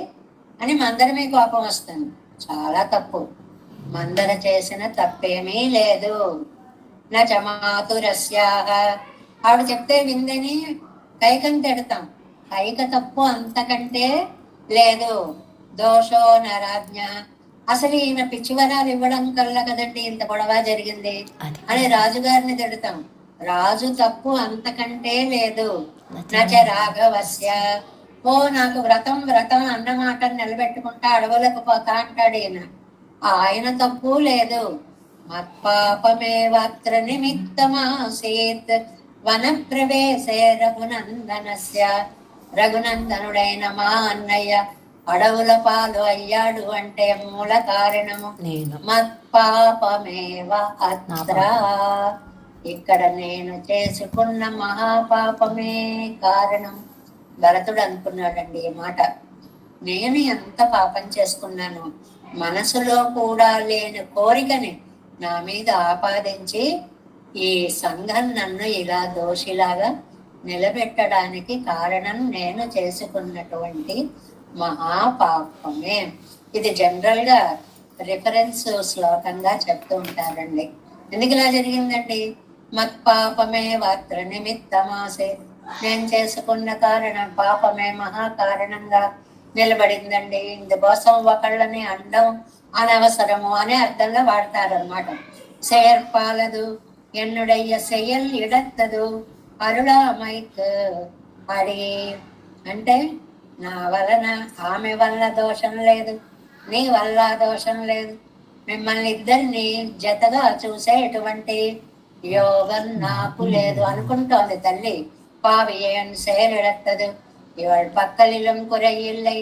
అని మందరమే కోపం వస్తుంది. చాలా తప్పు. మందర చేసిన తప్పేమీ లేదు. నచమాతురస్యా, ఆవిడ చెప్తే విందని కైకని తిడతాం. కైక తప్పు అంతకంటే లేదు. దోషో నరాజ్ఞ, అసలు ఈమె పిచ్చివరాలు ఇవ్వడం కల్లా కదండి ఇంత గొడవ జరిగింది అని రాజుగారిని తిడతాం. రాజు తప్పు అంతకంటే లేదు. నచ రాఘవస్య, ఓ నాకు వ్రతం అన్నమాట నిలబెట్టుకుంటా అడవులకు పోతా అంటాడు ఈయన. ఆయన తప్పు లేదు. మత్పాపమేవాత్ర నిమిత్తమాసీత్ వన ప్రవేశే రఘునందనస్య. రఘునందనుడైన మా అన్నయ్య అడవుల పాలు అయ్యాడు అంటే మూల కారణము మత్పాపమేవ అత్ర. ఇక్కడ నేను చేసుకున్న మహాపాపమే కారణం. భరతుడు అనుకున్నాడండి ఈ మాట. నేను ఎంత పాపం చేసుకున్నాను. మనసులో కూడా లేని కోరికని నా మీద ఆపాదించి ఈ సంఘం నన్ను ఇలా దోషిలాగా నిలబెట్టడానికి కారణం నేను చేసుకున్నటువంటి మహాపాపమే. ఇది జనరల్ గా రిఫరెన్స్ శ్లోకంగా చెప్తూ ఉంటారండి. ఎందుకు ఇలా జరిగిందండి? మత్పాపమే వాత్ర నిమిత్తమాసే, నేను చేసుకున్న కారణం పాపమే మహాకారణంగా నిలబడిందండి. ఇందుకోసం ఒకళ్ళని అండం అనవసరము అనే అర్థంలో వాడతారనమాట. செயற்பாலது என்னுடைய செயல் இடத்தదు అరుళామైక్ అడి. అంటే నా వలన, ఆమె వల్ల దోషం లేదు, నీ వల్ల దోషం లేదు. మిమ్మల్ని ఇద్దరిని జతగా చూసే ఎటువంటి యోగం నాకు లేదు అనుకుంటోంది తల్లి. పావియన్ సేరెడత్తదు ఇవాళ పక్కలిలం కురయిల్లై.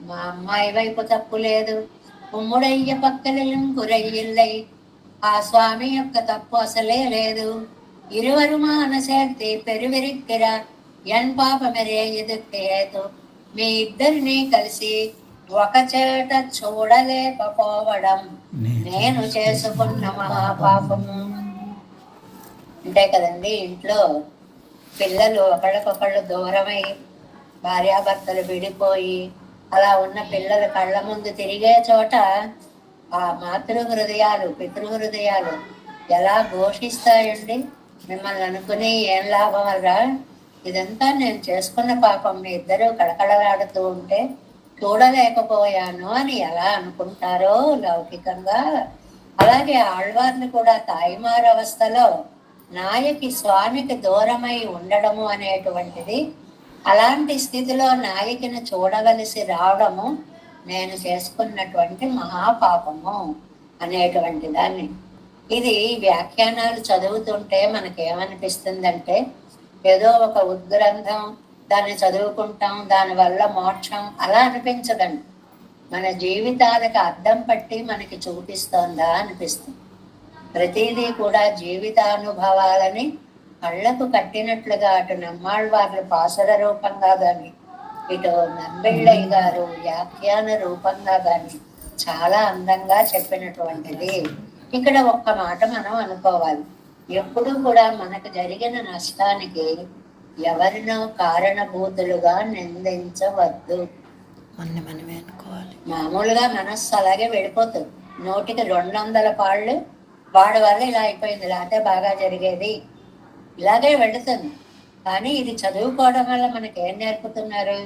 మా అమ్మాయి వైపు తప్పు లేదు. ఉమ్ముడయ్య పక్కలిలం కురయిల్లై. ఆ స్వామి యొక్క తప్పు అసలే లేదు. ఇరువరుమాన சேர்த்து పెరువిరిక్కిర ఎన్ పాపమెరే ఎదుక్కేతు. మీ ఇద్దరిని కలిసి ఒక చేట చూడలేకపోవడం నేను చేసుకున్న మహాపాపము. అంటే కదండి, ఇంట్లో పిల్లలు ఒకళ్ళకొకళ్ళు దూరమై భార్యాభర్తలు విడిపోయి అలా ఉన్న పిల్లల కళ్ళ ముందు తిరిగే చోట ఆ మాతృ హృదయాలు, పితృ హృదయాలు ఎలా ఘోషిస్తాయండి. మిమ్మల్ని అనుకుని ఏం లాభం వల్ల, ఇదంతా నేను చేసుకున్న పాపం. మీ ఇద్దరు కడకడలాడుతూ ఉంటే చూడలేకపోయాను అని ఎలా అనుకుంటారో లౌకికంగా, అలాగే ఆళ్వార్ని కూడా తాయిమారు అవస్థలో నాయకి స్వామికి దూరమై ఉండడము అనేటువంటిది, అలాంటి స్థితిలో నాయకిని చూడవలసి రావడము నేను చేసుకున్నటువంటి మహాపాపము అనేటువంటి దాన్ని ఇది వ్యాఖ్యానాలు చదువుతుంటే మనకేమనిపిస్తుందంటే ఏదో ఒక ఉద్గ్రంథం, దాన్ని చదువుకుంటాం, దానివల్ల మోక్షం అలా అనిపించదండి. మన జీవితాలకు అర్థం పట్టి మనకి చూపిస్తోందా అనిపిస్తుంది. ప్రతిదీ కూడా జీవితానుభవాలని కళ్ళకు కట్టినట్లుగా అటు నమ్మాళ్ళవార్లు పాసుర రూపంగా కానీ, ఇటు నంబిళ్ళయ్య గారు వ్యాఖ్యాన రూపంగా కానీ చాలా అందంగా చెప్పినటువంటిది. ఇక్కడ ఒక్క మాట మనం అనుకోవాలి, ఎప్పుడూ కూడా మనకు జరిగిన నష్టానికి ఎవరినో కారణభూతులుగా నిందించవద్దు. మనమే అనుకోవాలి. మామూలుగా మనస్సు అలాగే వెళ్ళిపోతుంది. నూటికి 200 పాళ్ళు వాడి వల్ల ఇలా అయిపోయింది, లేకపోతే బాగా జరిగేది, ఇలాగే వెళుతుంది. కానీ ఇది చదువుకోవడం వల్ల మనకి ఏం నేర్పుతున్నారు?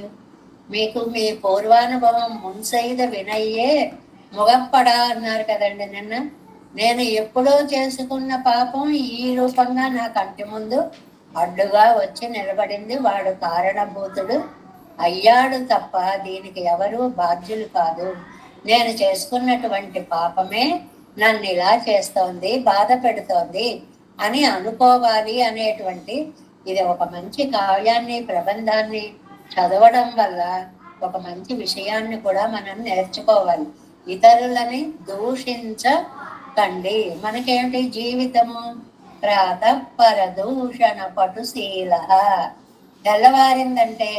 మీకు మీ పూర్వానుభవం మున్సైద వినయ్యే ముగప్పడా అన్నారు కదండి నిన్న. నేను ఎప్పుడో చేసుకున్న పాపం ఈ రూపంగా నా కంటి ముందు అడ్డుగా వచ్చి నిలబడింది. వాడు కారణభూతుడు అయ్యాడు తప్ప దీనికి ఎవరు బాధ్యులు కాదు. నేను చేసుకున్నటువంటి పాపమే నన్ను ఇలా చేస్తోంది, బాధ పెడుతోంది అని అనుకోవాలి అనేటువంటి, ఇది ఒక మంచి కావ్యాన్ని, ప్రబంధాన్ని చదవడం వల్ల ఒక మంచి విషయాన్ని కూడా మనం నేర్చుకోవాలి. ఇతరులని దూషించకండి. మనకేంటి జీవితము? ప్రాతఃపర దూషణ పటుశీల. తెల్లవారిందంటే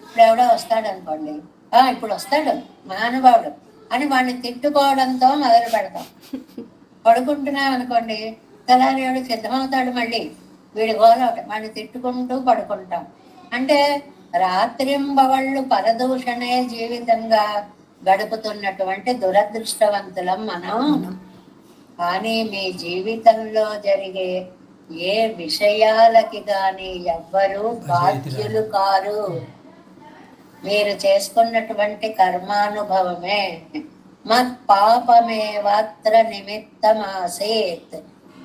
ఇప్పుడు ఎవడో వస్తాడు అనుకోండి, ఇప్పుడు వస్తాడు మహానుభావుడు అని వాడిని తిట్టుకోవడంతో మొదలు పెడతాం. పడుకుంటున్నాం అనుకోండి, తెల్లారేవాడు సిద్ధమవుతాడు, మళ్ళీ వీడి గోల వాడిని తిట్టుకుంటూ పడుకుంటాం. అంటే రాత్రింబవళ్ళు పరదూషణే జీవితంగా గడుపుతున్నటువంటి దురదృష్టవంతులం మనం. కానీ మీ జీవితంలో జరిగే ఏ విషయాలకి కానీ ఎవ్వరూ బాధ్యులు కారు. మీరు చేసుకున్నటువంటి కర్మానుభవమే. మత్ పాపమే వాత్ర నిమిత్తమాసేత్.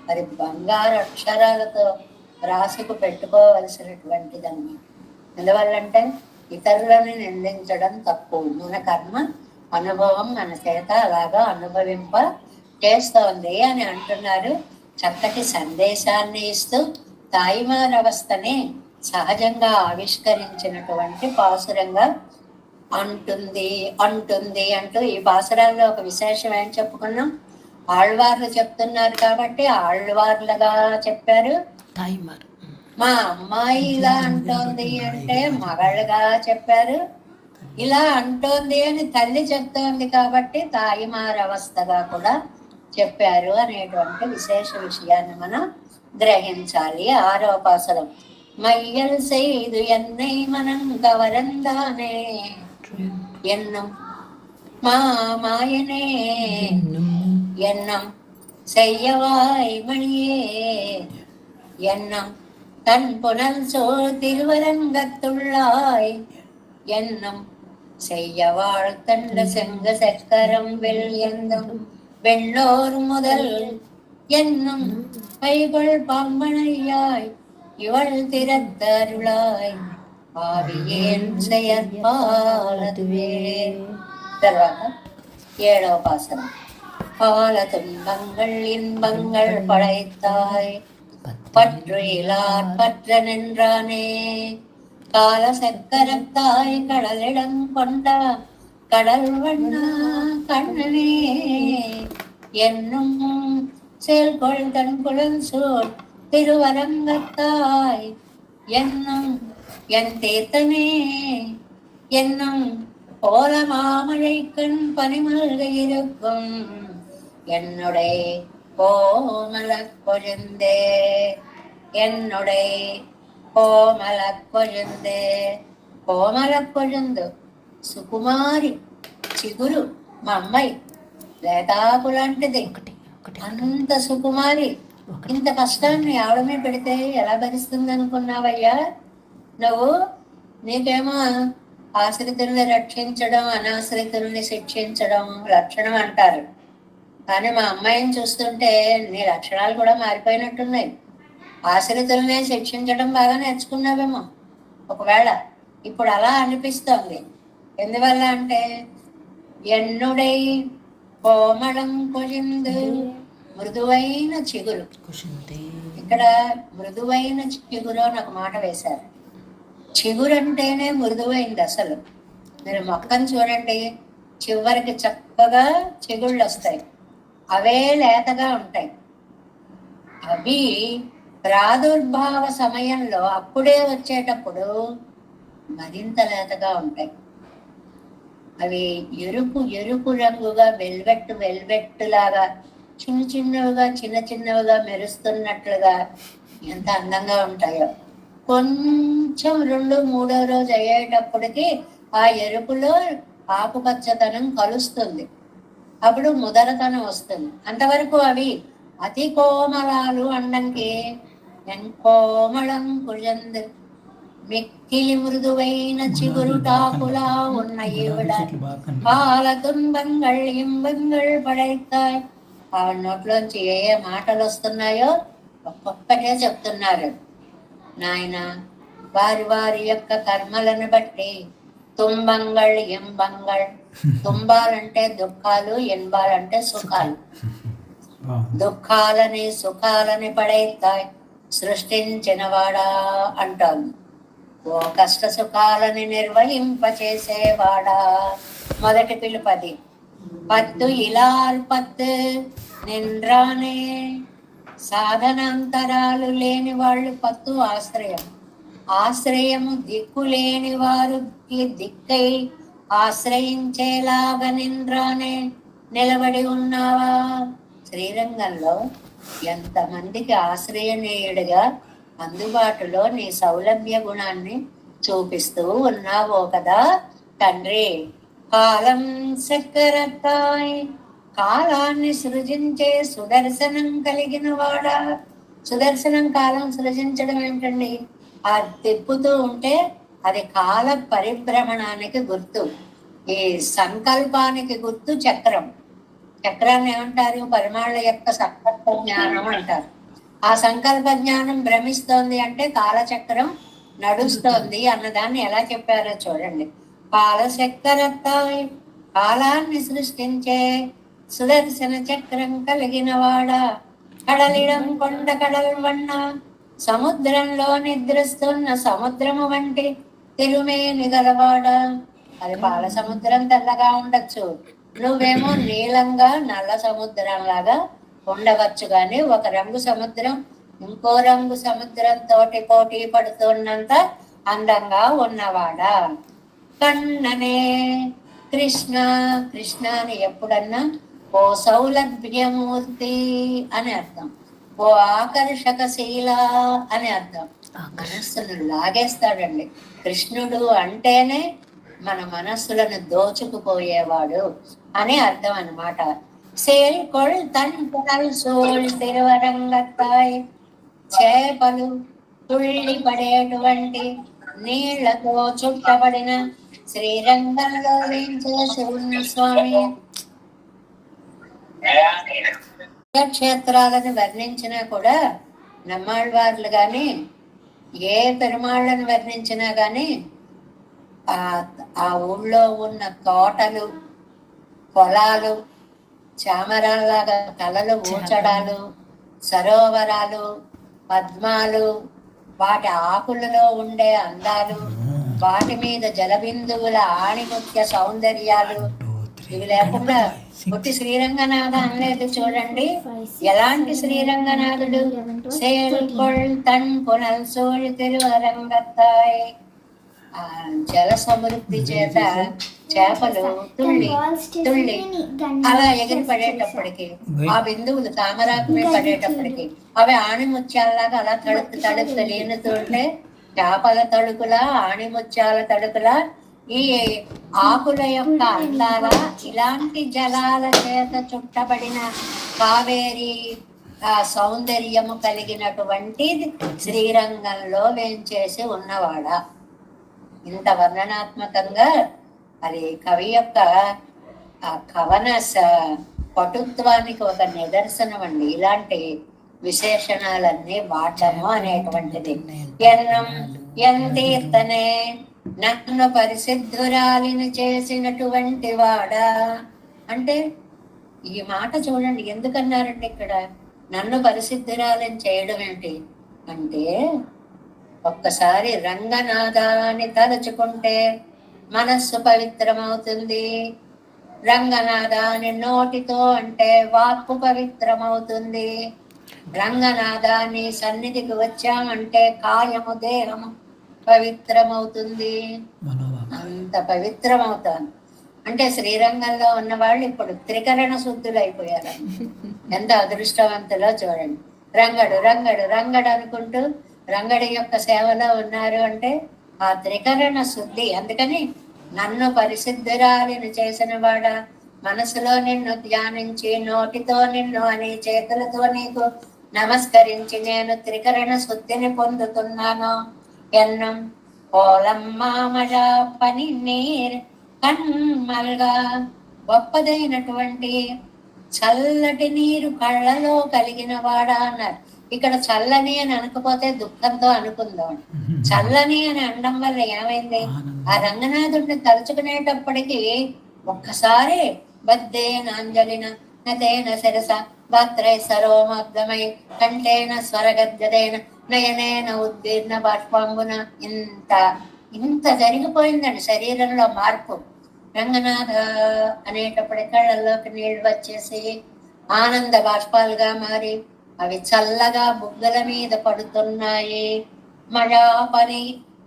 అది బంగారు అక్షరాలతో రాసుకు పెట్టుకోవలసినటువంటిది అన్నమాట. ఎందువల్లంటే ఇతరులని నిందించడం తప్పు. మన కర్మ అనుభవం మన చేత అలాగా అనుభవింప చేస్తోంది అని అంటున్నారు. చక్కటి సందేశాన్ని ఇస్తూ తాయిమారవస్థని సహజంగా ఆవిష్కరించినటువంటి పాసురంగా అంటుంది అంటూ ఈ పాసురాల్లో ఒక విశేషం ఏం చెప్పుకున్నాం? ఆళ్వార్లు చెప్తున్నారు కాబట్టి ఆళ్వార్లుగా చెప్పారు. మా అమ్మాయి ఇలా అంటోంది అంటే మగళ్ళుగా చెప్పారు. ఇలా అంటోంది అని తల్లి చెప్తోంది కాబట్టి తాయిమారవస్థగా కూడా చెప్పారు అనేటువంటి విశేష విషయాన్ని మనం గ్రహించాలి. 6వ పాసురం. மையல் செய்து என்னை மனம் கவரந்தானே என்னும் மாமாயனே எண்ணம் செய்யவாய் மணியே எண்ணம் தன் புனல் சோழ் திருவரங்கத்துள்ளாய் எண்ணம் செய்ய வாழ்த்தண்ட செங்க சக்கரம் வெள் எந்தம் வெள்ளோர் முதல் என்னும் கைகள் பாம்பனையாய் இவள் திறத்தருளாய் ஆவியேன் செயற்பாலதுவே. తర్వాత 7వ పాసరం. பால துன்பங்கள் இன்பங்கள் படைத்தாய் பற்றுயிலார் பற்ற நின்றானே கால சக்கரத்தாய் கடலிடம் கொண்ட கடல் வண்ணா கண்ணனே என்னும் செயல்கொள் தன் குழல் சூழ் திருவரங்கத்தாய் என்னும் என் தீர்த்தனே என்னும் போல மாமழைக்கண் பனிமல்க இருக்கும் என்னுடைய கோமலக் கொழுந்தே என்னுடைய కోమలక్ కొழுందే. కోమలక్ కొழுందు సుకుమారి చిగురు మా అమ్మాయి, లేతాకులాంటిది, అంత సుకుమారి. ఇంత కష్టాన్ని ఆవిడమే పెడితే ఎలా భరిస్తుంది అనుకున్నావయ్యా నువ్వు? నీకేమో ఆశ్రితుల్ని రక్షించడం, అనాశ్రితుల్ని శిక్షించడం లక్షణం అంటారు. కానీ మా అమ్మాయిని చూస్తుంటే నీ లక్షణాలు కూడా మారిపోయినట్టున్నాయి. ఆశ్రితులనే శిక్షించడం బాగా నేర్చుకున్నావేమో ఒకవేళ. ఇప్పుడు అలా అనిపిస్తోంది. ఎందువల్ల అంటే ఎన్నుడై కోమళం కొజిందు మృదువైన చిగురు. కుసుంటే ఇక్కడ మృదువైన చిగురు అని ఒక మాట వేశారు. చిగురు అంటేనే మృదువైంది. అసలు మీరు మొక్కను చూడండి, చివరికి చక్కగా చిగుళ్ళు వస్తాయి, అవే లేతగా ఉంటాయి. అవి ప్రాదుర్భావ సమయంలో అప్పుడే వచ్చేటప్పుడు మరింత లేతగా ఉంటాయి. అవి ఎరుపు ఎరుపు రంగుగా వెల్వెట్ లాగా చిన్న చిన్నవిగా మెరుస్తున్నట్లుగా ఎంత అందంగా ఉంటాయో. కొంచెం 2-3వ రోజు అయ్యేటప్పటికి ఆ ఎరుపులో ఆకుపచ్చతనం కలుస్తుంది, అప్పుడు ముదరతనం వస్తుంది. అంతవరకు అవి అతి కోమలాలు అండంకి కోమళం కుజందు మిక్కిలి మృదువైన చిగురుటాకులా ఉన్న ఈవిడ పాల తుன்பங்கள் ఇంబంగళ్ పడైతాయి. ఆవిడ నోట్లోంచి ఏ ఏ మాటలు వస్తున్నాయో ఒక్కొక్కటే చెప్తున్నారు. నాయన, వారి వారి యొక్క కర్మలను బట్టి తుంబంగళ్ ఎంబంగళ్, తుంబాలంటే దుఃఖాలు, ఎన్బాలంటే సుఖాలు, దుఃఖాలని సుఖాలని పడైతాయి సృష్టించినవాడా అంటాను. ఓ కష్ట సుఖాలని నిర్వహింపచేసేవాడా. మొదటి పిలుపది. పత్తు ఇలాల్ పత్తు నిండ్రానే, సాధనాంతరాలు లేని వాళ్ళు పత్తు ఆశ్రయం, ఆశ్రయము దిక్కు లేని వారికి దిక్కై ఆశ్రయించేలాగా నిండ్రానే నిలబడి ఉన్నావా. శ్రీరంగంలో ఎంతమందికి ఆశ్రయనీయుడిగా అందుబాటులో నీ సౌలభ్య గుణాన్ని చూపిస్తూ ఉన్నావో కదా తండ్రి. కాలం చక్కరతాయ్, కాలాన్ని సృజించే సుదర్శనం కలిగిన వాడా. సుదర్శనం కాలం సృజించడం ఏంటండి? ఆ తిప్పుతూ ఉంటే అది కాల పరిభ్రమణానికి గుర్తు, ఈ సంకల్పానికి గుర్తు చక్రం. చక్రాన్ని ఏమంటారు? పరిమాణాల యొక్క సంకల్ప జ్ఞానం అంటారు. ఆ సంకల్ప జ్ఞానం భ్రమిస్తోంది అంటే కాలచక్రం నడుస్తోంది అన్నదాన్ని ఎలా చెప్పారో చూడండి. కాలచక్రతాయ్, కాలాన్ని సృష్టించే సుదర్శన చక్రం కలిగిన వాడా. కడలిడం కొండ కడల్వన్న, సముద్రంలో నిద్రిస్తున్న సముద్రము వంటి తిరుమేని గలవాడా. అది పాల సముద్రం తెల్లగా ఉండొచ్చు, నువ్వేమో నీలంగా నల్ల సముద్రం లాగా ఉండవచ్చు. కానీ ఒక రంగు సముద్రం ఇంకో రంగు సముద్రం తోటి పోటీ పడుతున్నంత అందంగా ఉన్నవాడా. కన్ననే కృష్ణ, కృష్ణ అని ఎప్పుడన్నా ఓ సౌలభ్యమూర్తి అని అర్థం, ఓ ఆకర్షకశీల అని అర్థం. మనస్సును లాగేస్తాడండి కృష్ణుడు అంటేనే, మన మనస్సులను దోచుకుపోయేవాడు అని అర్థం అన్నమాట. సేల్కొల్ తన్పునల్ సోల్ తిరువరంగతాయ్, చేపలు తుళ్ళి పడేటువంటి నీళ్లతో చుట్టబడిన శ్రీరంగంలో వేంచేసి ఉన్న స్వామి. క్షేత్రాలను వర్ణించినా కూడా నమ్మాళ్ళవార్లు గాని ఏ పెరుమాళ్ళను వర్ణించినా గాని ఆ ఊళ్ళో ఉన్న తోటలు, పొలాలు, చామరాల్లాగా కలలు ఊచడాలు, సరోవరాలు, పద్మాలు, వాటి ఆకులలో ఉండే అందాలు, వాటి మీద జలబిందువుల ఆణిముత్య సౌందర్యాలు, ఇవి లేకుండా పుట్టి శ్రీరంగనాథ అనలేదు చూడండి. ఎలాంటి శ్రీరంగనాథుడు? సేల్కొల్ తన్ పునల్ సోళి తిరువరంగతాయ్. ఆ జల సమృద్ధి చేత చేపలు తుళ్ళి తుళ్ళి అలా ఎగిరి పడేటప్పటికి, ఆ బిందువులు తామరాకు మీద పడేటప్పటికి అవి ఆణిముత్యాలలాగా అలా తడుకు తడుకు లేనుతుంటే, చేపల తడుకులా ఆణిముత్యాల తడుకులా ఈ ఆకుల యొక్క అందాల ఇలాంటి జలాల చేత చుట్టబడిన కావేరి సౌందర్యము కలిగినటువంటి శ్రీరంగంలో వేంచేసి ఉన్నవాడా. ఇంత వర్ణనాత్మకంగా అది కవి యొక్క ఆ కవన పటుత్వానికి ఒక నిదర్శనం అండి. ఇలాంటి విశేషణాలన్నీ వాడము అనేటువంటిది. ఎన్నం ఎంతీర్తనే నన్ను పరిశుద్ధురాలిని చేసినటువంటి వాడా అంటే ఈ మాట చూడండి, ఎందుకన్నారంటే ఇక్కడ నన్ను పరిశుద్ధురాలని చేయడం ఏంటి అంటే, ఒక్కసారి రంగనాథాన్ని తలుచుకుంటే మనస్సు పవిత్రమవుతుంది. రంగనాథాన్ని నోటితో అంటే వాక్కు పవిత్రమవుతుంది. రంగనాథాన్ని సన్నిధికి వచ్చామంటే కాయము దేహము పవిత్రమవుతుంది. అంత పవిత్రమవుతాను అంటే శ్రీరంగంలో ఉన్న వాళ్ళు ఇప్పుడు త్రికరణ శుద్ధులు అయిపోయారు. ఎంత అదృష్టవంతులో చూడండి. రంగడు రంగడు రంగడు అనుకుంటూ రంగడి యొక్క సేవలో ఉన్నారు అంటే ఆ త్రికరణ శుద్ధి. అందుకని నన్ను పరిశుద్ధురాలిని చేసిన వాడ, మనసులో నిన్ను ధ్యానించి నోటితో నిన్ను అని చేతులతో నీకు నమస్కరించి నేను త్రికరణ శుద్ధిని పొందుతున్నాను. ఎన్నం పోలమ్మామడ పని నీర్ కన్మల్గా, గొప్పదైనటువంటి చల్లటి నీరు కళ్ళలో కలిగిన వాడా అన్నారు. ఇక్కడ చల్లని అని అనకపోతే దుఃఖంతో అనుకుందాం. చల్లని అని అనడం వల్ల ఏమైంది, ఆ రంగనాథుడిని తలుచుకునేటప్పటికీ ఒక్కసారి బద్దేన అంజలిన నతేన శిరస గాత్రై సరోమగ్ధమై కంఠేన స్వరగద్గదేన నయనేన ఉద్దీర్ణ బాష్పాంబున, ఇంత జరిగిపోయిందండి శరీరంలో మార్పు. రంగనాథ అనేటప్పటి కళ్ళల్లోకి నీళ్లు వచ్చేసి ఆనంద బాష్పాలుగా మారి అవి చల్లగా బుగ్గల మీద పడుతున్నాయి. మళాపని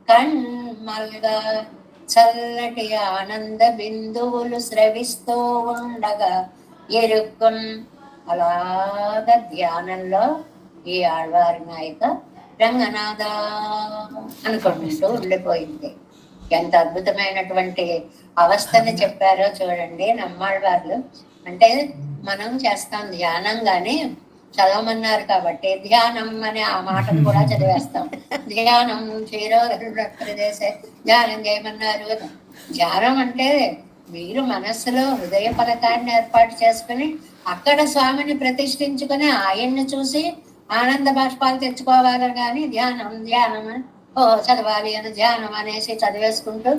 కన్మల్గా చల్లటి ఆనంద బిందువులు స్రవిస్తూ ఉండగా ఎరుక్కున్, అలాగ ధ్యానంలో ఈ ఆళ్వారి నాయక రంగనాథ అనుకుంటూ ఉండిపోయింది. ఎంత అద్భుతమైనటువంటి అవస్థని చెప్పారో చూడండి నమ్మాళ్వార్లు. అంటే మనం చేస్తాం ధ్యానం, గాని చదవమన్నారు కాబట్టి ధ్యానం అనే ఆ మాటను కూడా చదివేస్తాం. ధ్యానం క్షీరోదేశే ధ్యానం చేయమన్నారు కదా. ధ్యానం అంటే మీరు మనస్సులో హృదయ పలకాన్ని ఏర్పాటు చేసుకుని అక్కడ స్వామిని ప్రతిష్ఠించుకుని ఆయన్ని చూసి ఆనంద బాష్పాలు తెచ్చుకోవాలి. కానీ ధ్యానం ధ్యానం ఓ చదవాలి అని ధ్యానం అనేసి చదివేసుకుంటూ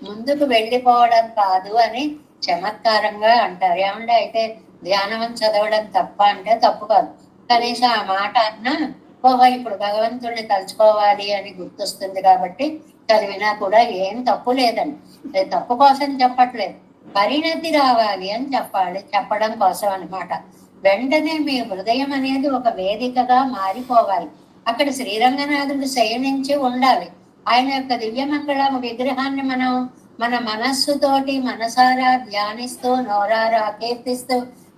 ముందుకు వెళ్ళిపోవడం కాదు అని చమత్కారంగా అంటారు. ఏమంటే అయితే ధ్యానం అని చదవడం తప్ప అంటే తప్పు కాదు, కనీసం ఆ మాట అన్నా ఓహో ఇప్పుడు భగవంతుడిని తలుచుకోవాలి అని గుర్తొస్తుంది కాబట్టి చదివినా కూడా ఏం తప్పు లేదండి. అది తప్పు కోసం చెప్పట్లేదు, పరిణతి రావాలి అని చెప్పడం కోసం అన్నమాట. వెంటనే మీ హృదయం అనేది ఒక వేదికగా మారిపోవాలి. అక్కడ శ్రీరంగనాథుడు శయనించి ఉండాలి. ఆయన యొక్క దివ్యమంగళ విగ్రహాన్ని మనం మన మనస్సుతోటి మనసారా ధ్యానిస్తూ నోరారా కీర్తిస్తూ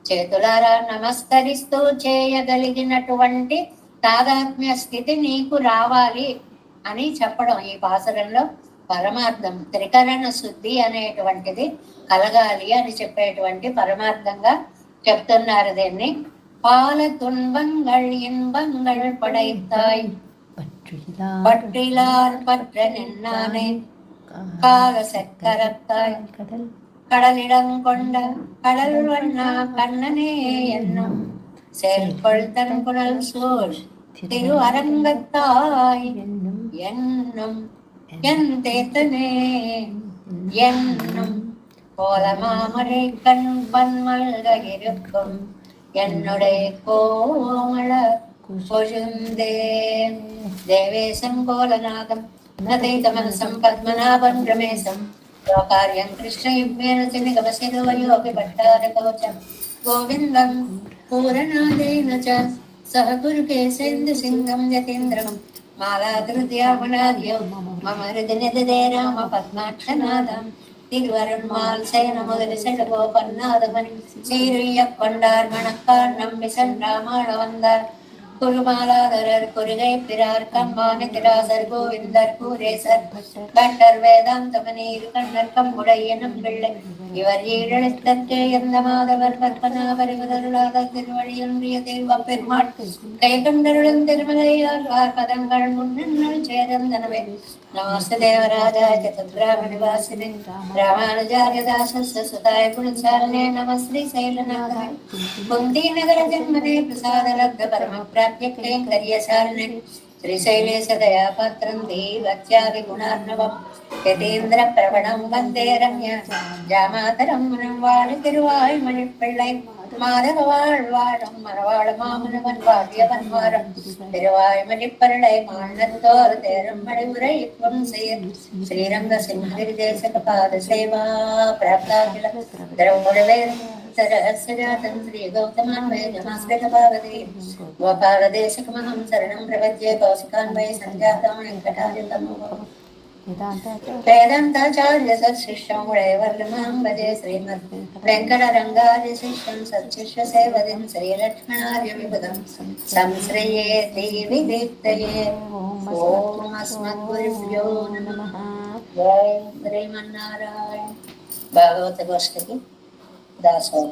చేతులారా నమస్కరిస్తూ చేయగలిగినటువంటి తాదాత్మ్య స్థితి నీకు రావాలి అని చెప్పడం ఈ పాసురంలో పరమార్థం. త్రికరణ శుద్ధి అనేటువంటిది కలగాలి అని చెప్పేటువంటి పరమార్థంగా చెప్తున్నారు దీన్ని. பால துன்பங்கள் இன்பங்கள் படைத்தாய் பற்றிலார் பற்ற நின்னானே கால சக்கரத்தாய் கடலிடம் கொண்ட கடல் வண்ணா கண்ணனே என்னும் செயல்பொள் தன் குழல் சூழ் திரு அரங்கத்தாய் என்னும் என் தேத்தனே என்னும் போல மாமரை கண் பன்மல்க இருக்கும் என்னுடைய கோமள கொழுந்தே. தேவேசம் கோலநாதம் நதைதமனசம் பத்மநாபம் ரமேசம் లోకార్యం కృష్ణయుగ్మేన నిగమశిరోయోగి భట్టారకవచం గోవిందం పూరనాదేన చ సహ గురుకేశేంద్ర సింగం యతీంద్రం మాలాధృత్యామనాద్యం మమ హృది నిదే రామ పద్మాక్షనాదం திருவருண்மால் சேன முதலி செடகோபன்னாதமணி சீரிய கொண்டார் மணக்கார் நம்பி சென்றாமாள வந்தார் குருமாலாதரர் குருகை பிறார் கம்மானி திராசர் கோவிந்தர் கூரேசர் கண்டர் வேதாந்தமனீர் கண்ணர் கம்புடைய நம் பிள்ளை இவர் ஈழத்தற்கு எந்த மாதவர் கற்பனாவர் இவருளாத திருவழியொன்றிய தெய்வ பெருமாள் கை கண்டருடன் திருமலையார் பதங்கள் முன்னல் சேதந்தனவே. நமஸ்தே தேவராஜாய சதுராமணி வாசினே ராமானுஜாரிய தாசஸ்ய சுதாய குணசாலினே நமஸ்ரீ சைலநாதாய குந்தி நகர ஜன்மனே பிரசாத லப்த பரம பிராப்ய கைங்கர்யசாலினே శ్రీశైలేశ దయాపాత్రం దేవత్యాది గుణార్ణవం యతీంద్ర ప్రవణం వందే రమ్య జామాతరం వాడి తిరువాయుమణి పిళ్ళై மாதவாழ்வாழும் மணவாழ மாமனவன் வாழியவன் வாரம் திருவாய்மணிப்பரளை மாண்டத்தோர் தேரம் மழை உரை இன்பம் செய்ய ஸ்ரீரங்க சிங்கரி தேசக பாத சேவா பிராப்தாகில திரமுழவே सरहस्रजातं श्रीगौतमान्वये नमस्कृतभावते गोपालदेशकमहं शरणं प्रपद्ये कौशिकान्वये सञ्जातं वेङ्कटादितं वेदान्ताचार्य सत्शिष्यं वैवर्गमां भजे श्रीमद् वेङ्कटरङ्गादिशिष्यं सत्शिष्यसेवदिं श्रीलक्ष्मणार्य विबुधं संश्रये देविदीप्तये ॐ अस्मद्गुरुभ्यो नमः जय श्रीमन्नारायण भागवत गोष्ठी दासोह।